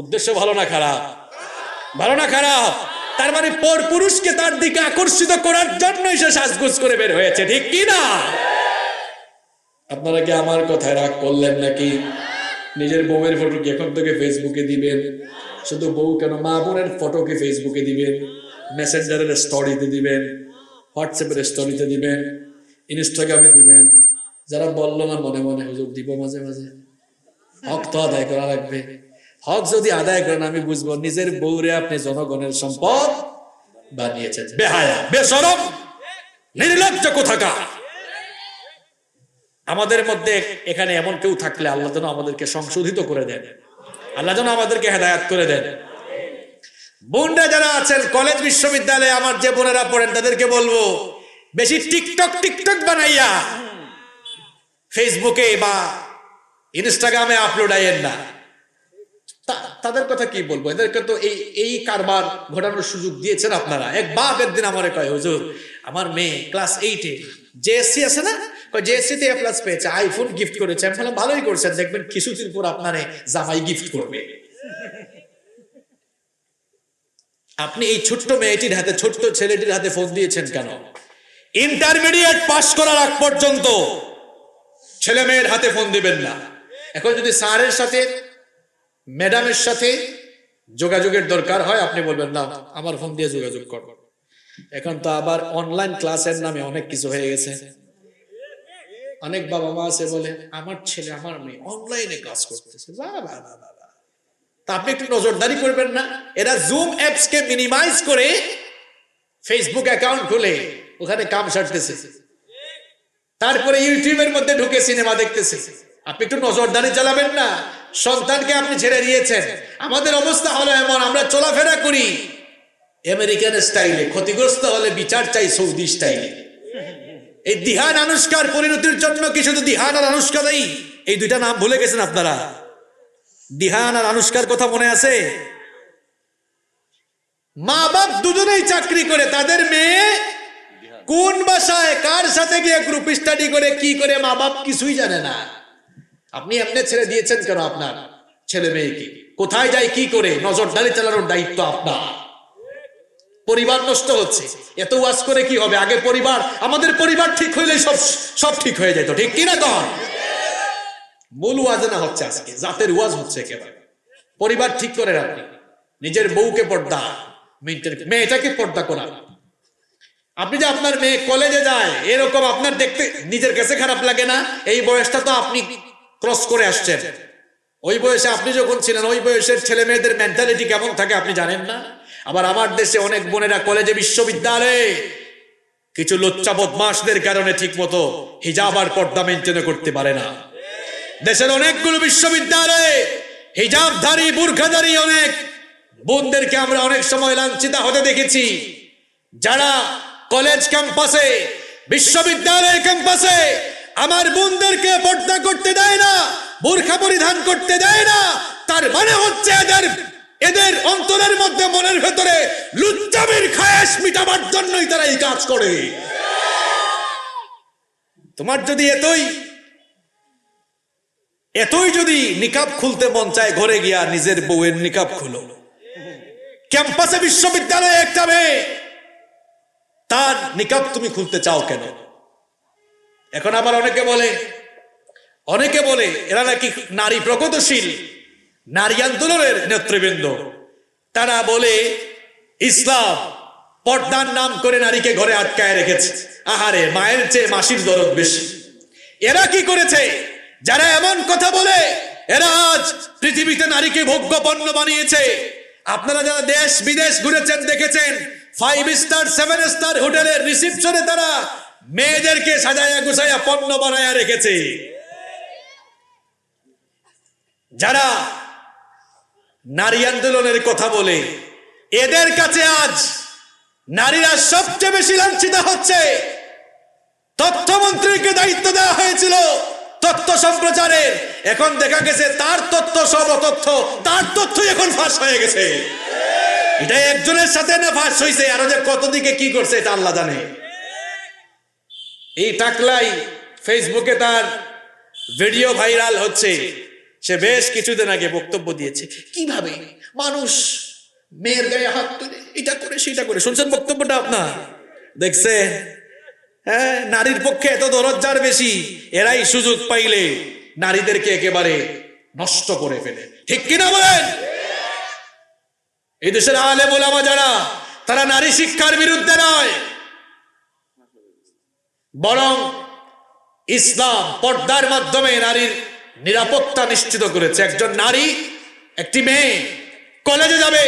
উদ্দেশ্য ভালো না খারাপ? ভালো না খারাপ? তার মানে পর পুরুষকে তার দিকে আকর্ষিত করার জন্যই সে সাজগুজ করে বের হয়েছে, ঠিক কি না? আপনারা কি আমার কথায় রাগ করলেন নাকি? নিজের বউয়ের ফটো কি এখন থেকে ফেসবুকে দিবেন? শুধু বউ কেন, মা বোনের ফটো কি ফেসবুকে দিবেন, মেসেঞ্জারের স্টোরিতে দিবেন, হোয়াটসঅ্যাপের স্টোরিতে দিবেন, ইনস্টাগ্রামে দিবেন। যারা বললো না মনে মনে হুজুর দিব মাঝে মাঝে, হক তো আদায় করা লাগবে। হক যদি আদায় করেন আমি বুঝবো নিজের বউরে আপনি জনগণের সম্পদ বানিয়েছেন। বেহায়া, বেশরম, নির্লজ্জ কোথাকার। আমাদের মধ্যে এখানে এমন কেউ থাকলে আল্লাহ যেন আমাদেরকে সংশোধিত করে দেন, আল্লাহ যেন আমাদেরকে হেদায়াত করে দেন। বোনরা যারা আছেন কলেজ বিশ্ববিদ্যালয়ে, আমার যে বোনেরা পড়েন, তাদেরকে বলবো বেশি টিকটক বানাইয়া ফেসবুকে বা ইনস্টাগ্রামে আপলোড আইয়েন না। তাদের কথা কি বলবো, এদেরকে তো এই কারবার ঘটানোর সুযোগ দিয়েছেন আপনারা। এক বাপ একদিন আমারে কয় হুজুর আমার মেয়ে ক্লাস 8-এ জেএসসি আছে না, জেএসসি তে A+ পেয়েছে, আইফোন গিফট করেছে। আমি বললাম ভালোই করছেন, দেখবেন কিছুদিন পর আপনারে জামাই গিফট করবে। আপনি এই ছোট্ট মেয়েটির হাতে, ছোট্ট ছেলেটির হাতে ফোন দিয়েছেন কেন? ইন্টারমিডিয়েট পাস করার আগ পর্যন্ত ছেলে মেয়ের হাতে ফোন দিবেন না। এখন যদি স্যারের সাথে ম্যাডামের সাথে যোগাযোগের দরকার হয়, আপনি বলবেন না আমার ফোন দিয়ে যোগাযোগ কর। এখন তো আবার অনলাইন ক্লাসের নামে অনেক কিছু হয়ে গেছে। অনেক বাবা মা আছে বলে আমার ছেলে আমার মেয়ে অনলাইনে ক্লাস করতেছে, তা আপনি একটু নজরদারি করবেন না? এরা জুম অ্যাপস কে মিনিমাইজ করে ফেসবুক অ্যাকাউন্ট খুলে ওখানে কাম সারতেছে, তারপরে ইউটিউবের মধ্যে ঢুকে সিনেমা দেখতেছে। আপনি একটু নজরদারি চালাবেন না? সন্তানকে আপনি ছেড়ে দিয়েছেন। আমাদের অবস্থা হলো এমন, আমরা চলাফেরা করি আমেরিকান স্টাইলে, ক্ষতিগ্রস্ত হলে বিচার চাই সৌদি স্টাইলে। এই দিহান আনুষ্কার পরিণতির জন্য কি শুধু দিহান আর আনুষ্কা দায়ী? এই দুইটা নাম ভুলে গেছেন আপনারা? দিহান আর আনুষ্কার কথা মনে আছে? মা বাপ দুজনেই চাকরি করে, তাদের মেয়ে কোন বাসায় কার সাথে গিয়ে গ্রুপ স্টাডি করে কি করে মা বাপ কিছুই জানে না। আপনি এমনি ছেড়ে দিয়েছেন কেন? আপনার ছেলে মেয়েকে কোথায় যায় কি করে নজরদারি চালানোর দায়িত্ব আপনার। পরিবার নষ্ট হচ্ছে, এত ওয়াজ করে কি হবে? আগে পরিবার, আমাদের পরিবার ঠিক হইলে সব ঠিক হয়ে যেত, ঠিক কিনা? কন মূল ওয়াজ না হচ্ছে আজকে, জাতের ওয়াজ হচ্ছে একেবারে। পরিবার ঠিক করে রাখবেন, নিজের বউকে পর্দা, মেয়েটাকে পর্দা করা। আপনি যে আপনার মেয়ে কলেজে যায় এরকম আপনার দেখতে নিজের কাছে খারাপ লাগে না? এই বয়সটা তো আপনি ক্রস করে আসছেন। ওই বয়সে আপনি যখন ছিলেন, ওই বয়সের ছেলে মেয়েদের মেন্টালিটি কেমন থাকে আপনি জানেন না? আবার আমার দেশে অনেক বোনেরা কলেজে বিশ্ববিদ্যালয়ে কিছু লুচ্চা বদমাশদের কারণে ঠিক মতো হিজাব আর পর্দা মেনটেন করতে পারে না। দেশের অনেকগুলো বিশ্ববিদ্যালয়ে হিজাবধারী বুরখাধারী অনেক বোনদেরকে আমরা অনেক সময় লাঞ্ছিত হতে দেখেছি। যারা কলেজ ক্যাম্পাসে, বিশ্ববিদ্যালয় ক্যাম্পাসে আমার বোনদেরকে পর্দা করতে দেয় না, বোরখা পরিধান করতে দেয় না, তার মানে হচ্ছে এদের অন্তরের মধ্যে, মনের ভেতরে লুচ্চামির খায়েশ মিটাবার জন্যই তারা এই কাজ করে। তোমার যদি এতই যদি নিকাব খুলতে মন চায়, ঘরে গিয়া নিজের বউয়ের নিকাব খুলো। ক্যাম্পাসে, বিশ্ববিদ্যালয়ে একটা মেয়ে, তার নিকাব তুমি খুলতে চাও কেন? এখন আবার অনেকে বলে এরা নাকি নারী প্রগতিশীল, নারী আন্দোলনের নেতৃবৃন্দ। তারা বলে ইসলাম পর্দার নাম করে নারীকে ঘরে আটকায় রেখেছে। আহারে, মায়ের চেয়ে মাসির দরদ বেশি। এরা কি করেছে? যারা এমন কথা বলে এরা আজ পৃথিবীতে নারীকে ভোগ্য পণ্য বানিয়েছে। আপনারা যারা দেশ বিদেশ ঘুরেছেন দেখেছেন, 5 স্টার 7 স্টার হোটেলের রিসেপশনে তারা মেয়েদেরকে সাজায়া গুছায়া পণ্য বানায়া রেখেছে। যারা নারী আন্দোলনের কথা বলে, এদের কাছে আজ নারীরা সবচেয়ে বেশি লাঞ্ছিত হচ্ছে। তথ্যমন্ত্রীকে দায়িত্ব দেওয়া হয়েছিল তথ্য সম্প্রচারের, এখন দেখা গেছে তার তথ্য সব অতথ্য, তার তথ্যই এখন ফাঁস হয়ে গেছে। এটা একজনের সাথে না ফাঁস হয়েছে, আরো যে কত দিকে কি করছে এটা আল্লাহ জানে। এই টাকলাই ফেসবুকে তার ভিডিও ভাইরাল হচ্ছে। সে বেশ কিছুদিন আগে বক্তব্য দিয়েছে কিভাবে মানুষ মেয়ের গায়ে হাত তুলে এটা করে সেটা করে। শুনছেন বক্তব্যটা আপনার? দেখছে? হ্যাঁ, নারীর পক্ষে এত দরদ যার বেশি, এরাই সুযোগ পাইলে নারীদেরকে একেবারে নষ্ট করে ফেলে। ঠিক কিনা বলেন? এই দেশের আলেম ওলামা যারা, তারা নারী শিক্ষার বিরুদ্ধে নয়, বরং ইসলাম পর্দার মাধ্যমে নারীর নিরাপত্তা নিশ্চিত করেছে। একজন নারী, একটি মেয়ে কলেজে যাবে,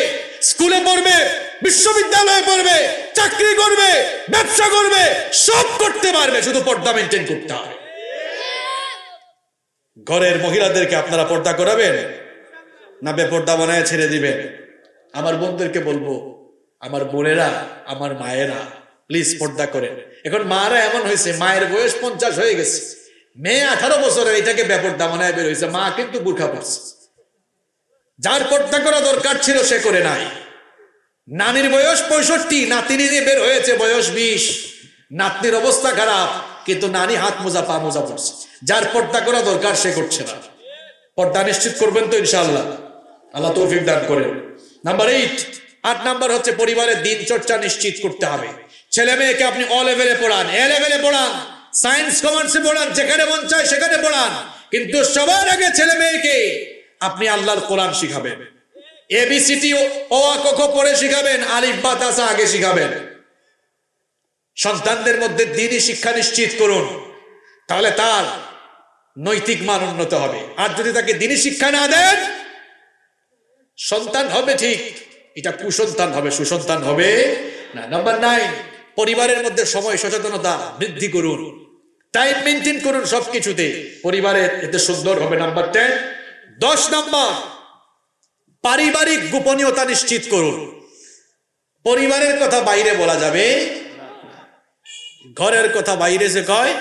স্কুলে পড়বে, বিশ্ববিদ্যালয়ে পড়বে, চাকরি করবে, ব্যবসা করবে, সব করতে পারবে, শুধু পর্দা মেনটেন করতে হবে। ঘরের মহিলাদেরকে আপনারা পর্দা করাবেন না বেপর্দা বানায় ছেড়ে দিবেন? আমার বোনদেরকে বলবো, আমার বোনেরা, আমার মায়েরা, প্লিজ পর্দা করেন। এখন মারা এমন হয়েছে, মায়ের বয়স 50 হয়ে গেছে, মেয়ে 18 বছরের, এটাকে বেপর্দা বানায় বের হয়েছে, মা কিন্তু বুরখা পড়ছে। যার পর্দা করা দরকার ছিল সে করে নাই। নানির বয়স 65, নাতিনি নিয়ে বের হয়েছে বয়স 20, নাতনির অবস্থা খারাপ, কিন্তু নানি হাত মোজা পা মোজা পড়ছে। যার পর্দা করা দরকার সে করছে না। পর্দা নিশ্চিত করবেন তো ইনশাআল্লাহ? আল্লাহ তৌফিক দান করেন। নাম্বার 8 নাম্বার হচ্ছে পরিবারের দিন চর্চা নিশ্চিত করতে হবে। ছেলে মেয়েকে আপনি অ লেভেলে পড়ান, এ লেভেলে পড়ান, সায়েন্স কমার্সে পড়ান, যেখানে মন চায় সেখানে পড়ান, কিন্তু সবার আগে ছেলে মেয়েকে আপনি আল্লাহর কোরআন শিখাবেন। এবিসিডি ও আ ক খ পড়ে শিখাবেন, আলিফ বা তা সা আগে শিখাবেন। সন্তানদের মধ্যে দ্বীনি শিক্ষা নিশ্চিত করুন, তাহলে তার নৈতিক মান উন্নত হবে। আর যদি তাকে দ্বীনি শিক্ষা না দেন, সন্তান হবে ঠিক, এটা কুসন্তান হবে, সুসন্তান হবে না। নাম্বার 9, পরিবারের মধ্যে সময় সচেতনতা বৃদ্ধি করুন, টাইম মেনটেন করুন সবকিছুতে, পরিবারের এতে সুন্দর হবে। নাম্বার 10 নাম্বার, পারিবারিক গোপনীয়তা নিশ্চিত করুন। পরিবারের কথা বাইরে বলা যাবে, ঘরের কথা বাইরে যে কয়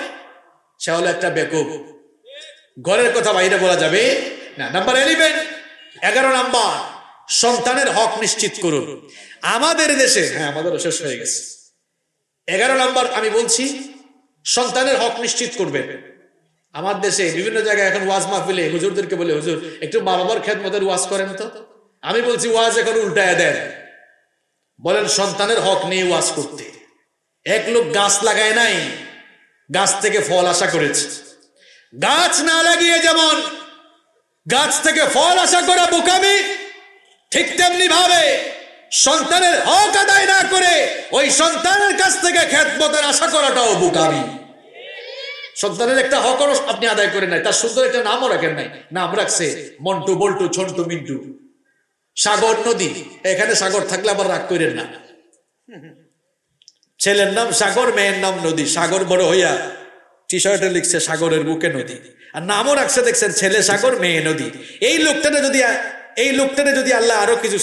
সে হলো একটা বেকুব। ঘরের কথা বাইরে বলা যাবে না। নাম্বার 11 নাম্বার, সন্তানের হক নিশ্চিত করুন। আমাদের দেশে, হ্যাঁ আমাদেরও শেষ হয়ে গেছে, 11 নাম্বার আমি বলছি, সন্তানের হক নিশ্চিত করবেন। আমার দেশে বিভিন্ন জায়গায় এখন ওয়াজ মাহফিলে হুজুরদেরকে বলে, হুজুর একটু মা বাবার খেদমতের ওয়াজ করেন তো। আমি বলছি ওয়াজ এখন উল্টায় দেন, বলেন সন্তানের হক নিয়ে ওয়াজ করতে। এক লোক গাছ লাগায় নাই, গাছ থেকে ফল আশা করেছে। গাছ না লাগিয়ে যেমন গাছ থেকে ফল আশা করা বোকামি, ঠিক তেমনি ভাবে সন্তানের হক আদায় না করে ওই সন্তানের কাছ থেকে খেদমতের আশা করাটাও বোকামি। সন্তানের একটা হক আপনি আদায় করে নাই, তার সুন্দর একটা নামও রাখেন নাই, নাম রাখছে মন্টু, বল্টু, ছন্টু, মিন্টু। সাগর নদী, এখানে সাগর থাকলে আবার রাগ করেন না। ছেলের নাম সাগর, মেয়ের নাম নদী। সাগর বড় হইয়া টি শার্টে লিখছে সাগরের বুকে নদী, আর নামও রাখছে দেখছেন ছেলে সাগর মেয়ে নদী। এই লোকটারে যদি আল্লাহ আরো কিছু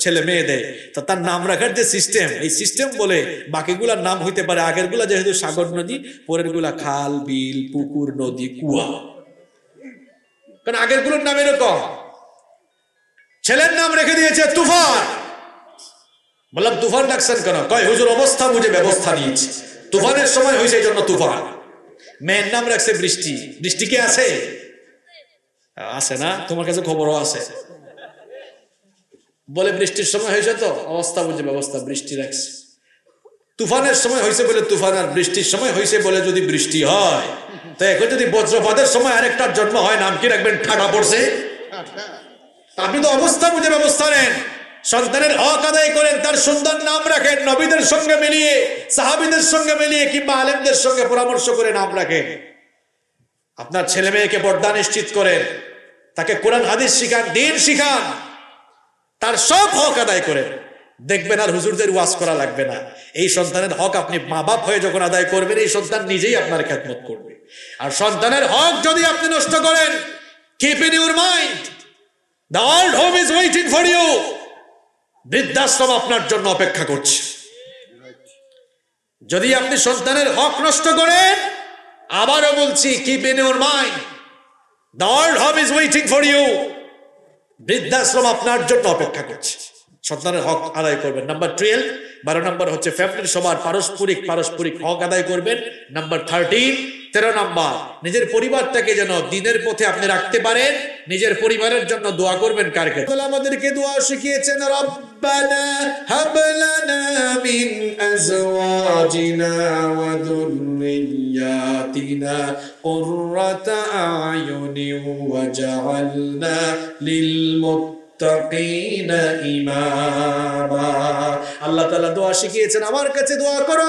ছেলে মেয়ে দেয়, তো তার নাম রাখার যে সিস্টেম, এই সিস্টেম বলে বাকিগুলার নাম হইতে পারে আগের গুলা যেহেতু সাগর নদী, পরের গুলা খাল বিল পুকুর নদী কুয়া, কারণ আগের গুলোর নাম এরকম। ছেলের নাম রেখে দিয়েছে তুফান। বললাম তুফান ডাকছেন কেন? কয় হুজুর অবস্থা বুঝে ব্যবস্থা নিয়েছে, তুফানের সময় হয়েছে এই জন্য তুফান। মেয়ের নাম রাখছে বৃষ্টি। বৃষ্টি কে আছে? আছে না? তোমার কাছে খবরও আছে। বলে বৃষ্টির সময় হয়েছে তো অবস্থা বুঝে ব্যবস্থা, বৃষ্টি রাখছে। তুফানের সময় হয়েছে বলে তুফান, আর বৃষ্টির সময় হয়েছে বলে যদি বৃষ্টি হয়, তো এখন যদি বজ্রপাতের সময় আরেকটার জন্ম হয়, নাম কি রাখবেন? ঠাডা পড়ছে। আপনি তো অবস্থা বুঝে ব্যবস্থা নেন, সন্তানের হক আদায় করেন, তার সুন্দর নাম রাখেন, নবীদের সঙ্গে মিলিয়ে, সাহাবীদের সঙ্গে মিলিয়ে কিংবা আলেমদের সঙ্গে পরামর্শ করে নাম রাখেন। আপনার ছেলে মেয়েকে পর্দা নিশ্চিত করেন, তাকে কোরআন হাদিস শিখান, দ্বীন শিখান, তার সব হক আদায় করেন। দেখবেন আর হুজুরদের ওয়াজ করা লাগবে না। এই সন্তানের হক আপনি মা বাপ হয়ে যখন আদায় করবেন, এই সন্তান নিজেই আপনার খেদমত করবে। আর সন্তানের হক যদি আপনি নষ্ট করেন, keep in your mind, the old home is waiting for you. বৃদ্ধাশ্রম আপনার জন্য অপেক্ষা করছে। যদি আপনি সন্তানের হক নষ্ট করেন, আবারও বলছি, keep in your mind, the old home is waiting for you. বৃদ্ধাশ্রম আপনার জন্য অপেক্ষা করছে। সন্তানের হক আদায় করবেন। নাম্বার 12, 12 নম্বর হচ্ছে ফ্যামিলির সবার পারস্পরিক হক আদায় করবেন। নাম্বার 13, 13 নম্বর, নিজের পরিবারটাকে যেন দ্বীনের পথে আপনি রাখতে পারেন। নিজের পরিবারের জন্য দোয়া করবেন কার কাছে? আমাদেরকে দোয়া শিখিয়েছেন, রব্বানা হাব লানা মিন আজওয়াজিনা ওয়া যুররিয়াতিনা কুররাতা আয়ুনিন ওয়াজআলনা লিল মুত্তাকিনা ইমামা। আল্লাহ তাআলা দোয়া শিখিয়েছেন, আমার কাছে দোয়া করো,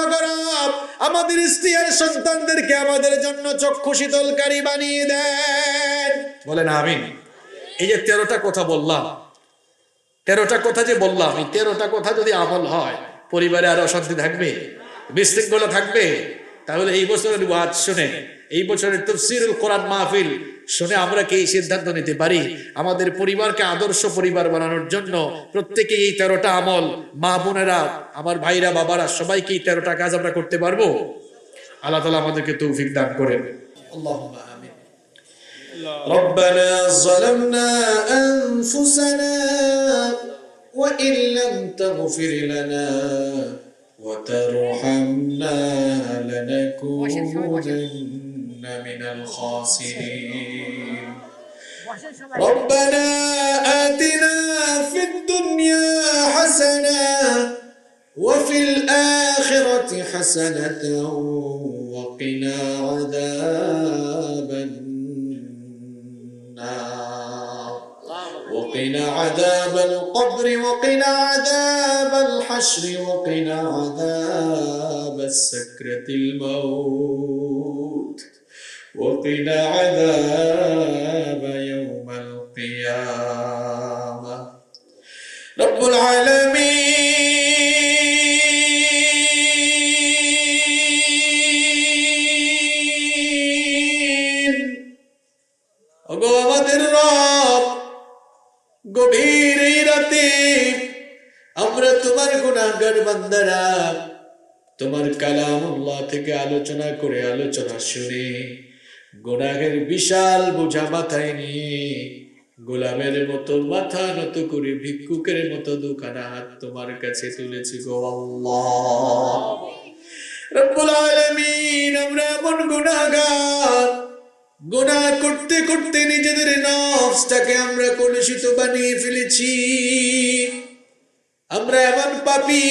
আমাদের স্ত্রী আর সন্তানদেরকে আমাদের জন্য চক্ষু শীতলকারী বানিয়ে দেন। বলেন আমিন। এই যে 13টা কথা বললাম, 13টা কথা যে বললাম, এই 13টা কথা যদি আমল হয়, পরিবারে আর অশান্তি থাকবে, বিশৃঙ্খলা থাকবে? তাহলে এই বছরের ওয়াজ শুনে, এই বছরের তাফসীরুল কোরআন মাহফিল শুনে আমরা কি এই সিদ্ধান্ত নিতে পারি আমাদের পরিবারকে আদর্শ পরিবার বানানোর জন্য প্রত্যেকে এই 13টা আমল, মা বোনেরা, আমার ভাইরা, বাবারা, সবাইকে এই 13টা কাজ আমরা করতে পারবো? আল্লাহ তাআলা আমাদেরকে তৌফিক দান করেন। আল্লাহুম্মা আমিন। রব্বানা যালামনা আনফুসানা ওয়া ইন লাম তাগফির লানা ওয়া তারহামনা লানাকুনান্না মিনাল খাসিরিন। ربنا آتنا في الدنيا حسنة وفي الآخرة حسنة وقنا عذاب النار وقنا عذاب القبر وقنا عذاب الحشر وقنا عذاب السكرة الموت وقنا عذاب يوم القيامة رب العالمين। ওগো আমাদের রব, গভীর এই রাতে আমরা তোমার গুনাহগার বান্দারা তোমার কালামুল্লাহ থেকে আলোচনা করে, আলোচনা শুনে, গুনাহের বিশাল বোঝা মাথায় নিয়ে গোলামের মতো মাথা নত করে ভিক্ষুকের মতো দুখানা হাত তোমার কাছে তুলেছি গো আল্লাহ রব্বুল আলামিন। আমরা এমন গুনাহগার, গুনাহ করতে করতে নিজেদের নফসটাকে আমরা কলুষিত বানিয়ে ফেলেছি। আমরা এমন পাপী,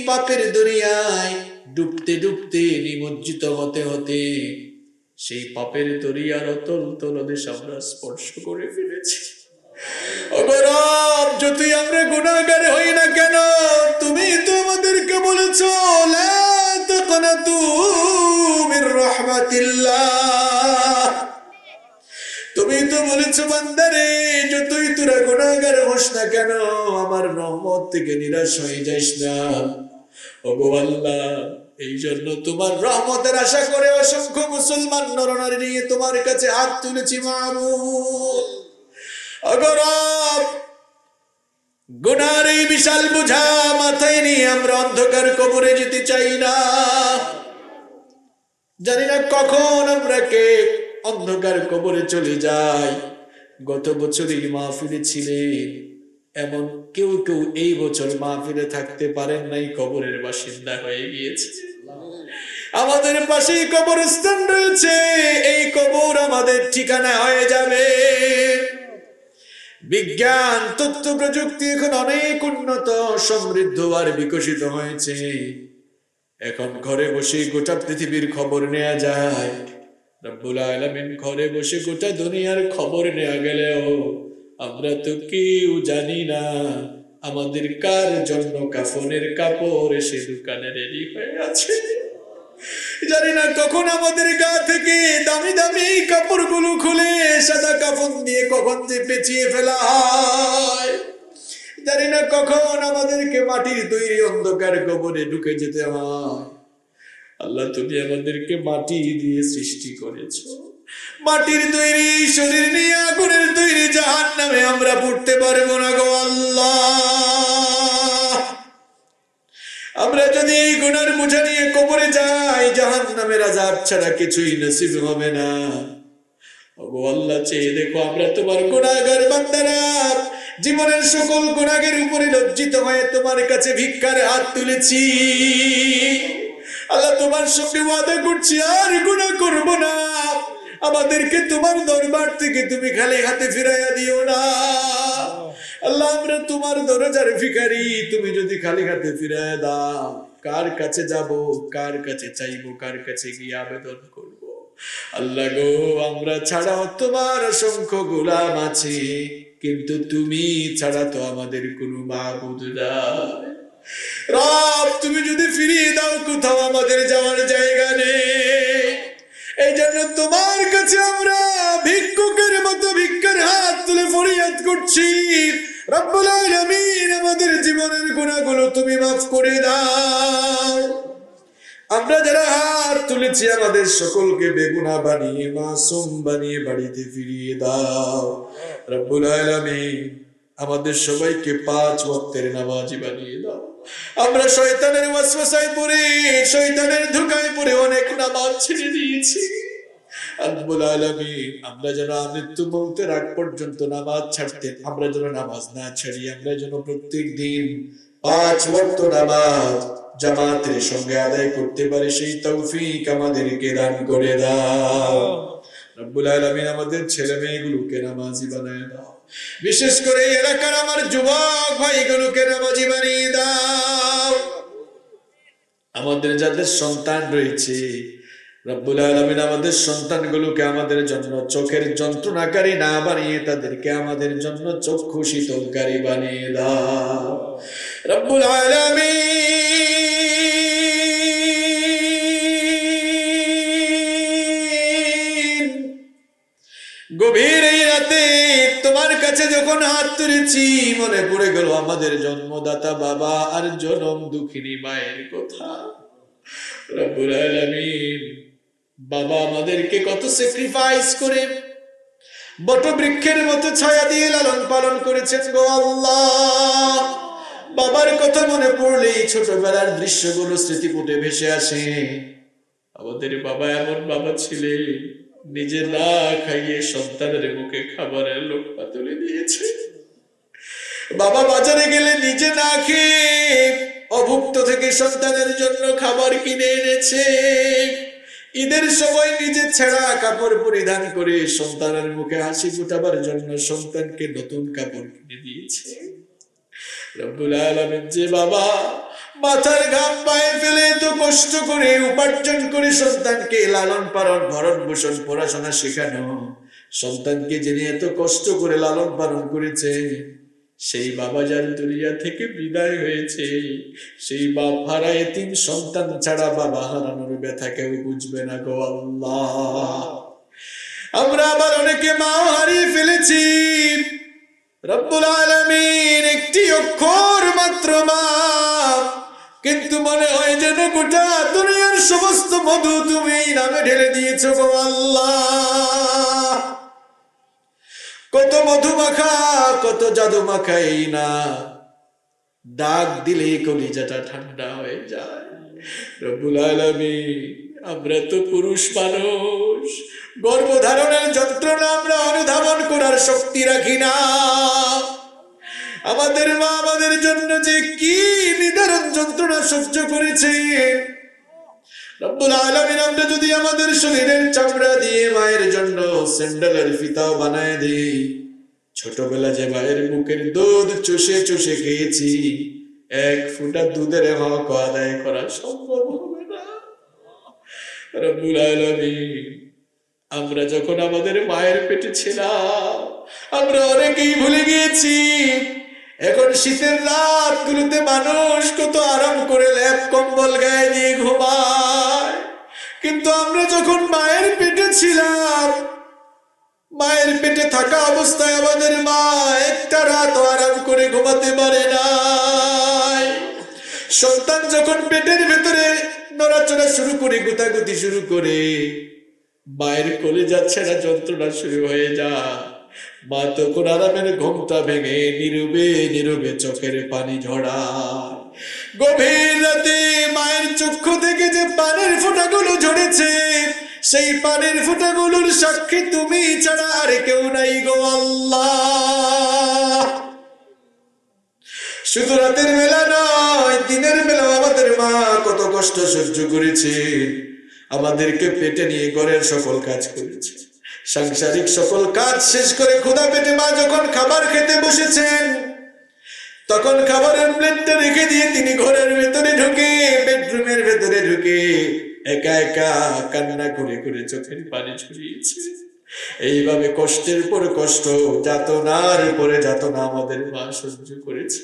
পাপের দুনিয়ায় ডুবতে ডুবতে, নিমজ্জিত হতে হতে সেই পাপের দরিয়ার অতল তলদেশ আমরা স্পর্শ করে ফেলেছি। ওগো রব, যতই আমরা গুনাহগার হই না কেন, তুমি তো আমাদেরকে বলেছো লা তাকনাতু মির রাহমাতিল্লাহ। তুমি তো বলেছো বান্দারে, যতই তোরা গুনাহগার হোস না কেন, আমার রহমত থেকে নিরাশ হয়ে যাস না। ওগো আল্লাহ, এই জন্য তোমার রহমতের আশা করে অসংখ্য মুসলমান নরনারী নিয়ে তোমার কাছে হাত তুলেছি মাবুদ। অগরব গুনার এই বিশাল বোঝা মাথায় নিয়ে আমরা অন্ধকার কবরে যেতে চাই না। জানি না কখন আমরা কে অন্ধকার কবরে চলে যাই। গত বছর এই মাহফিলে ছিলেন, এমন কেউ কেউ এই বছর মাহফিলে থাকতে পারেন নাই, কবরের বাসিন্দা হয়ে গিয়েছে। আমাদের পাশেই কবরস্থান রয়েছে, এই কবর আমাদের ঠিকানা হয়ে যাবে। বিজ্ঞান তথ্য প্রযুক্তি এখন অনেক উন্নত সমৃদ্ধ আর বিকশিত হয়েছে। এখন ঘরে বসে গোটা পৃথিবীর খবর নেওয়া যায়। রব্বুল আলামিন ঘরে বসে গোটা দুনিয়ার খবর নেওয়া গেলেও আমরা তো কেউ জানি না আমাদের কার জন্য কাফনের কাপড় এসে দোকানে রেডি হয়ে আছে। জানি না কখন আমাদের গা থেকে দামি দামি কাপড়গুলো খুলে সাদা কাফন দিয়ে কখন যে পেঁচিয়ে ফেলা হয়। জানি না কখন আমাদেরকে মাটির তৈরি অন্ধকার কবরে ঢুকে যেতে হয়। আল্লাহ, তুমি আমাদেরকে মাটি দিয়ে সৃষ্টি করেছো, মাটির তৈরি শরীর নিয়ে আগুনের তৈরি জাহান্নামে আমরা পড়তে পারবো না গো আল্লাহ। আমরা যদি এই গুনার বোঝা নিয়ে কবরে যাই, জাহান্নামের আযাব ছাড়া কিছুই নসিব হবে না। ওগো আল্লাহ, চেয়ে দেখো আমরা তোমার গুনাহগার বান্দারা জীবনের সকল গুনাহের উপরে লজ্জিত হয়ে তোমার কাছে ভিক্ষার হাত তুলেছি। আল্লাহ, তোমার সঙ্গে ওয়াদা করছি আর গুনাহ করব না। আমাদেরকে তোমার দরবার থেকে তুমি খালি হাতে ফিরাইয়া দিও না। আল্লাহ, আমরা তোমার দরজার ভিখারি, তুমি যদি খালি হাতে ফিরাইয়া দাও, কার কাছে যাব, কার কাছে চাইবো, কার কাছে গিয়ে আবেদন করব? আল্লাহ গো, আমরা ছাড়াও তোমার অসংখ্য গোলাম আছে, কিন্তু তুমি ছাড়া তো আমাদের কোনো মাবুদ নাই। রব, তুমি যদি ফিরিয়ে দাও, কোথাও আমাদের যাওয়ার জায়গা নেই। এই জন্য তোমার কাছে আমরা ভিক্ষুকের মতো ভিক্ষার হাত তুলে ফরিয়াদ করছি। রব্বুল আলামিন, আমাদের জীবনের গুনাহগুলো তুমি মাফ করে দাও। আমরা যারা হাত তুলেছি আমাদের সকলকে বেগুনাহ বানিয়ে মাসুম বানিয়ে বাড়িতে ফিরিয়ে দাও। রব্বুল আলামিন, আমাদের সবাইকে 5 ওয়াক্তের নামাজি বানিয়ে দাও। আমরা শয়তানের ওয়াসওয়াসায় পড়ে, শয়তানের ধোঁকায় পড়ে অনেক নামাজ ছেড়ে দিয়েছি। রব্বুল আলামিন, আমরা যেন মৃত্যু মৌতের আগ পর্যন্ত নামাজ ছাড়তে, আমরা যেন নামাজ না ছাড়ি, আমরা যেন প্রত্যেক দিন 5 ওয়াক্ত নামাজ জামাতের সঙ্গে আদায় করতে পারি, সেই তৌফিক আমাদেরকে দান করে দাও। রব্বুল আলামিন, আমাদের ছেলে মেয়েগুলোকে নামাজি বানায় দাও। বিশেষ করে এই এলাকার আমার যুবক ভাইগুলোকে নামাজি বানিয়ে দাও। আমাদের যাদের সন্তান রয়েছে, রব্বুল আলামিন, আমাদের সন্তানগুলোকে আমাদের জন্য চোখের যন্ত্রণাকারী না বানিয়ে তাদেরকে আমাদের জন্য চক্ষু শীতলকারী বানিয়ে দাও। রব্বুল আলামিন, গভীর এই রাতে তোমার কাছে যখন হাত তুলেছি, মনে পড়ে গেল আমাদের জন্মদাতা বাবা আর জনম দুঃখিনী মায়ের কথা। রব্বুল আলামিন, বাবা আমাদেরকে কত স্যাক্রিফাইস করে বটবৃক্ষের মতো ছায়া দিয়ে লালন পালন করেছেন গো আল্লাহ। বাবার কথা মনে পড়লেই ছোটবেলার দৃশ্যগুলো স্মৃতিপুটে ভেসে আসে। আমাদের বাবা এমন বাবা ছিলেন, নিজে না খাইয়ে সন্তানের মুখে খাবারের লোকমা তুলে দিয়েছে। বাবা বাজারে গেলে নিজে না খেয়ে অভুক্ত থেকে সন্তানের জন্য খাবার কিনে এনেছে। ঈদের সময় নিজে ছেঁড়া কাপড় পরিধান করে সন্তানের মুখে হাসি ফুটাবার জন্য সন্তানকে নতুন কাপড় কিনে দিয়েছে। রব্বুল আলামিন, যে বাবা মাথার ঘাম পায়ে ফেলে তো কষ্ট করে উপার্জন করে সন্তানকে লালন পালন ভরণ পোষণ পড়াশোনা শেখানো, সন্তানকে যিনি এত কষ্ট করে লালন পালন করেছে, সেই বাবা যার দুনিয়া থেকে বিদায় হয়েছে, সেই বাপ হারা এতিম সন্তান ছাড়া বাবা হারানোর ব্যথা কেউ বুঝবে না গো আল্লাহ। আমরা আবার অনেকে মা হারিয়ে ফেলেছি। রব্বুল আলামিন, একটি অক্ষর মাত্র মা, কিন্তু মনে হয় যেন গোটা দুনিয়ার সমস্ত মধু তুমি এই নামে ঢেলে দিয়েছো গো আল্লাহ। কত মধু মাখা, কত জাদু মাখা এই না, ডাক দিলে কলিজাটা ঠান্ডা হয়ে যায়। রব্বুল আলামিন, আমরা তো পুরুষ মানুষ, গর্ভধারণের যন্ত্রণা আমরা অনুধাবন করার শক্তি রাখি না। আমাদের মা আমাদের জন্য যে কি নিদারুণ যন্ত্রণা সহ্য করেছে। রব্বুল আলামিন, আমরা যদি আমাদের শরীরের চামড়া দিয়ে মায়ের জন্য স্যান্ডেলের ফিতাও বানায় দিই, ছোটবেলা যে মায়ের বুকের দুধ চুষে চুষে খেয়েছি, এক ফোঁটা দুধের হক আদায় করা সম্ভব হবে না। রব্বুল আলামিন, আমরা যখন আমাদের মায়ের পেটে ছিলাম, আমরা অনেকেই ভুলে গিয়েছি। এখন শীতের রাত গুলোতে মানুষ কত আরাম করে ল্যাপ কম্বল গায়ে দিয়ে ঘুমায়, কিন্তু আমরা যখন মায়ের পেটে ছিলাম, মায়ের পেটে থাকা অবস্থায় আমাদের মা একটা রাত আরাম করে ঘুমাতে পারে নাই। সন্তান যখন পেটের ভেতরে নড়াচড়া শুরু করে, গুতাগুতি শুরু করে, মায়ের কলিজা ছেঁড়া যন্ত্রণা শুরু হয়ে যায়। মা তখন আরামের ঘুমটা ভেঙে নীরবে নীরবে চোখের পানি ঝরায়। গভীর রাতে মায়ের চক্ষু থেকে যে পানির ফোঁটাগুলো ঝরেছে, সেই পানির ফোঁটাগুলোর সাক্ষী তুমি ছাড়া আর কেউ নাই গো আল্লাহ। শুধু রাতের বেলা নয়, দিনের বেলা আমাদের মা কত কষ্ট সহ্য করেছে। আমাদেরকে পেটে নিয়ে ঘরের সকল কাজ করেছে, সাংসারিক সকল কাজ শেষ করে ক্ষুধা পেটে মা যখন খাবার খেতে বসেছেন, তখন খাবারের প্লেটটা রেখে দিয়ে তিনি ঘরের ভেতরে ঢুকে, বেডরুমের ভেতরে ঢুকে একা একা কান্না করে করে চোখের পানি ছড়িয়েছে। এইভাবে কষ্টের পর কষ্ট, যাতনার পরে যাতনা আমাদের মা সহ্য করেছে।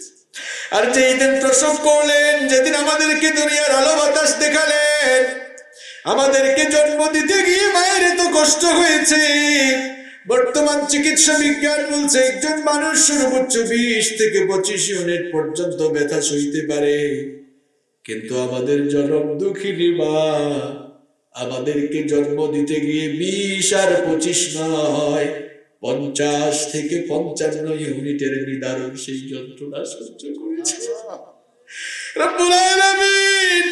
আর যেই দিন প্রসব করলেন, যেদিন আমাদেরকে দুনিয়ার আলো বাতাস দেখালেন, আমাদেরকে জন্ম দিতে গিয়ে মায়ের এত কষ্ট হয়েছে। বর্তমান চিকিৎসা বিজ্ঞান বলছে একজন মানুষ সর্বোচ্চ 20 থেকে 25 ইউনিট পর্যন্ত ব্যথা সইতে পারে, কিন্তু আমাদের জনম দুঃখিনী মা আমাদেরকে জন্ম দিতে গিয়ে 20 আর 25 নয়, 50 থেকে 55 ইউনিটের নিদারুণ সেই যন্ত্রণা সহ্য করেছে। রব্বুল আলামিন,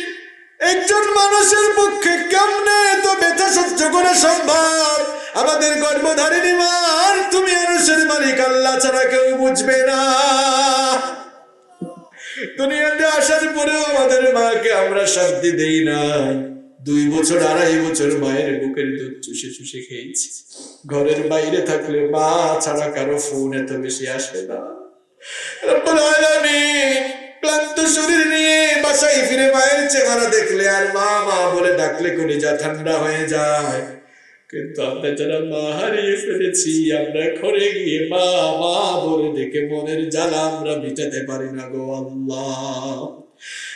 একজন মানুষের পক্ষে কেমনে এত ব্যথা সহ্য করা সম্ভব? আমাদের গর্ভধারিণী মা আর তুমি মানুষের মালিক আল্লাহ ছাড়া কেউ বুঝবে না। দুনিয়াতে আসার পরেও আমাদের মাকে আমরা শান্তি দেই না। 2 বছর 2.5 বছর মায়ের বুকের দুধ চুষে চুষে খেয়েছি। ঘরের বাইরে থাকলে মা ছাড়া কারো ফোন এত বেশি আসে না। রব্বুল আলামিন, ক্লান্ত শরীর নিয়ে বাসায় ফিরে মায়ের চেহারা দেখলে আর মা মা বলে ডাকলে কলিজা ঠান্ডা হয়ে যায়। কিন্তু আমরা যারা মা হারিয়ে ফেলেছি, আমরা ঘরে গিয়ে মা মা বলে ডেকে মনের জ্বালা আমরা মিটাতে পারি না গো আল্লাহ।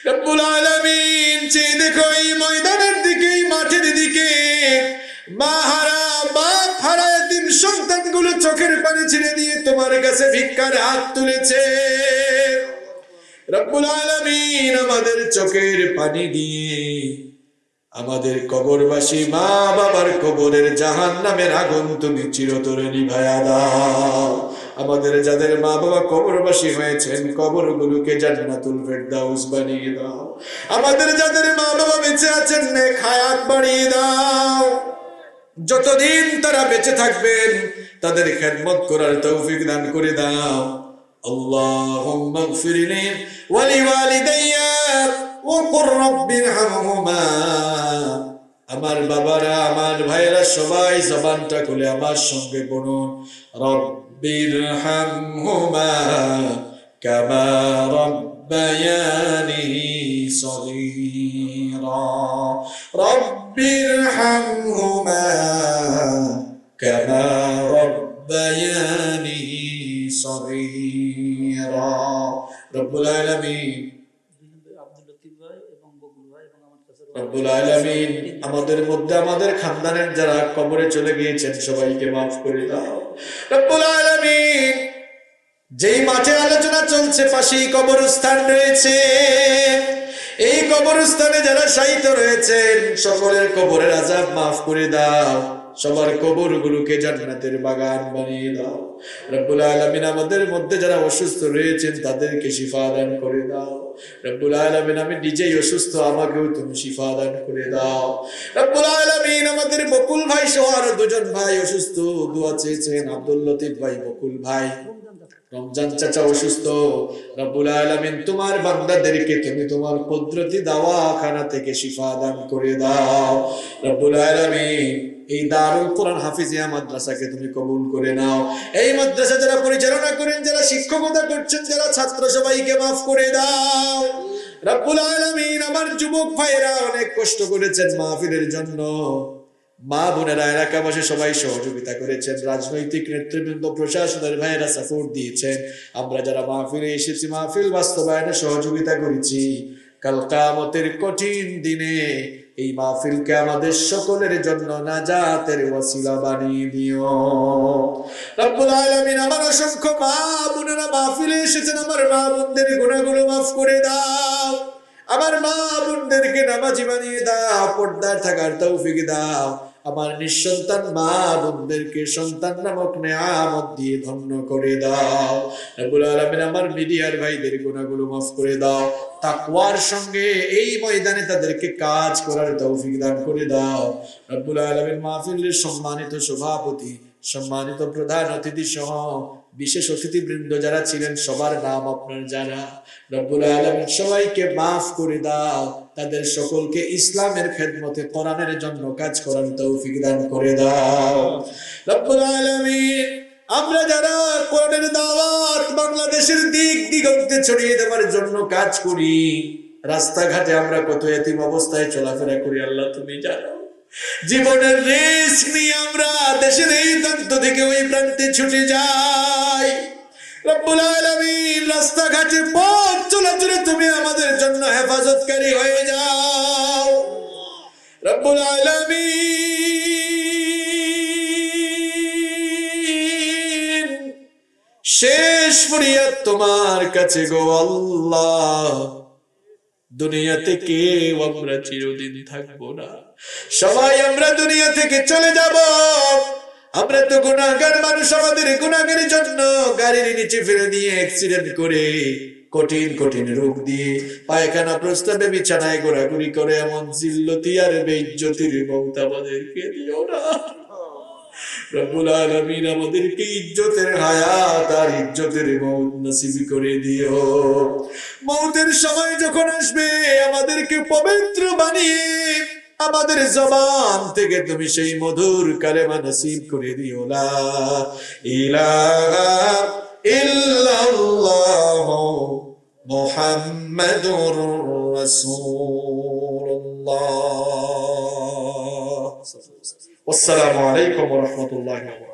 রব্বুল আলামিন, চেয়ে দেখো এই ময়দানের দিকে, এই মাঠের দিকে, মা হারা বাপ হারা এতিম সন্তানগুলো চোখের পানি ছেড়ে দিয়ে তোমার কাছে ভিক্ষার হাত তুলেছে। রব্বুল আলামিন, আমাদের চোখের পানি দিয়ে আমাদের কবরবাসী মা বাবার কবরের জাহান্নামের আগুন তুমি চিরতরে নিভায়া দাও। আমাদের যাদের মা বাবা কবরবাসী হয়েছেন, কবরগুলোকে জান্নাতুল ফেরদাউস বানিয়ে দাও। আমাদের যাদের মা বাবা বেঁচে আছেন, নেক হায়াত বাড়িয়ে দাও। যতদিন তারা বেঁচে থাকবেন তাদের খেদমত করার তৌফিক দান করে দাও। আল্লাহুম্মা গফিরলি ওয়া লিওয়ালিদাইয়া ওয়া কুর রাব্বিরহামহুমা। আমার বাবারা, আমার ভাইরা সবাই জবানটা খুলে আমার সঙ্গে বলুন, রাব্বিরহামহুমা কামা রাব্বায়ানি সগীরা। রাব্বিরহামহুমা কামা রাব্বায়ানি সগীরা। রব্বুল আলামিন, রব্বুল আলামিন, আমাদের মধ্যে আমাদের খানদানের যারা কবরে চলে গিয়েছেন সবাইকে মাফ করে দাও। রব্বুল আলামিন, যেই মাঠে আলোচনা চলছে পাশেই কবরস্থান রয়েছে, এই কবরস্থানে যারা শায়িত রয়েছেন সকলের কবরের আযাব মাফ করে দাও, সবার কবরগুলোকে জান্নাতের বাগান বানিয়ে দাও। রব্বুল আলামিন আমাদের মধ্যে যারা অসুস্থ রয়েছেন তাদেরকে শিফা দান করে দাও। রব্বুল আলামিন আমি নিজেই অসুস্থ, আমাকেও তুমি শিফা দান করে দাও। রব্বুল আলামিন আমাদের বকুল ভাই সহ আরো দুজন ভাই অসুস্থ, দোয়া চেয়েছেন আব্দুল লতিফ ভাই, বকুল ভাই, রমজান চাচা অসুস্থ। রব্বুল আলামিন তোমার বান্দাদেরকে তুমি তোমার কুদরতি দাওয়াখানা থেকে শিফা দান করে দাও। রব্বুল আলামিন এই দারুল কোরআন হাফিজিয়া মাদ্রাসাকে তুমি কবুল করে নাও। এই মাদ্রাসা যারা পরিচালনা করেন, যারা শিক্ষকতা করছেন, যারা ছাত্র সবাইকে মাফ করে দাও। রব্বুল আলামিন আমার যুবক ভাইরা অনেক কষ্ট করেছেন মাহফিলের জন্য, মা বোনেরা এলাকাবাসী সবাই সহযোগিতা করেছেন, রাজনৈতিক নেতৃবৃন্দ প্রশাসনের ভাইয়েরা সাপোর্ট দিয়েছেন। আমরা যারা মাহফিলে এসেছি মাহফিল বাস্তবায়নে সহযোগিতা করেছি, কাল কিয়ামতের কঠিন দিনে এই মাহফিলকে আমাদের সকলের জন্য নাজাতের ওয়াসিলা বানিয়ে দিও। রব্বুল আলামিন আমার অসংখ্য মা বোনেরা মাহফিলে এসেছেন, আমার মা বোনদের গুনাহগুলো মাফ করে দাও। আমার মা বোনদেরকে নামাজি বানিয়ে দাও, পর্দার থাকার তৌফিক দাও। আমার নিঃসন্তান মা বোনদেরকে সন্তান নামক নেয়ামত দিয়ে ধন্য করে দাও। রব্বুল আলামিন আমার মিডিয়ার ভাইদের গুনাহগুলো মাফ করে দাও। তাকওয়ার সঙ্গে এই ময়দানে তাদেরকে কাজ করার তৌফিক দান করে দাও। রব্বুল আলামিন মাহফিলের সম্মানিত সভাপতি, সম্মানিত প্রধান অতিথি সহ বিশেষ অতিথিবৃন্দ যারা ছিলেন সবার নাম আপনার জানা। রব্বুল আলামিন সবাইকে মাফ করে দাও, তাদের সকলকে ইসলামের খেদমতে কোরআনের জন্য কাজ করার তৌফিক দান করে দাও। রব্বুল আলামিন আমরা যারা কোরআনের দাওয়াত বাংলাদেশের দিক দিগন্তে ছড়িয়ে দেওয়ার জন্য কাজ করি, রাস্তাঘাটে আমরা কত এতিম অবস্থায় চলাফেরা করি আল্লাহ তুমি জানো। জীবনের রিস্ক নিয়ে আমরা দেশের এই প্রান্ত থেকে ওই প্রান্তে ছুটে যাই। রব্বুল আলামিন রাস্তাঘাটে পথ চলাচলে তুমি আমাদের জন্য হেফাজতকারী হয়ে যাও। রব্বুল আলামিন শেষ ফরিয়াদ তোমার কাছে গো আল্লাহ, দুনিয়াতে কেউ আমরা চিরদিন থাকবো না, সবাই আমরা দুনিয়া থেকে চলে যাব। আমরা তো গুনাহগার মানুষ, আমাদের গুনাহের জন্য গাড়ির নিচে ফেলে দিয়ে অ্যাক্সিডেন্ট করে কঠিন কঠিন রোগ দিয়ে পায়খানা প্রস্তাবে বিছানায় ঘোরাঘুরি করে এমন জিল্লতি আর বেইজ্জতির মওত আমাদেরকে দিও না। রব্বুল আলামিন আমাদেরকে ইজ্জতের হায়াত আর ইজ্জতের মওত নসিব করে দিও। মওতের সময় যখন আসবে আমাদেরকে পবিত্র বানিয়ে আমাদের জবান থেকে তুমি সেই মধুর কালেমা নসিব করে দিও, লা ইলাহা ইল্লাল্লাহ মুহাম্মাদুর রাসূলুল্লাহ। আসসালামু আলাইকুম ওয়া রাহমাতুল্লাহি ওয়া বারাকাতুহু।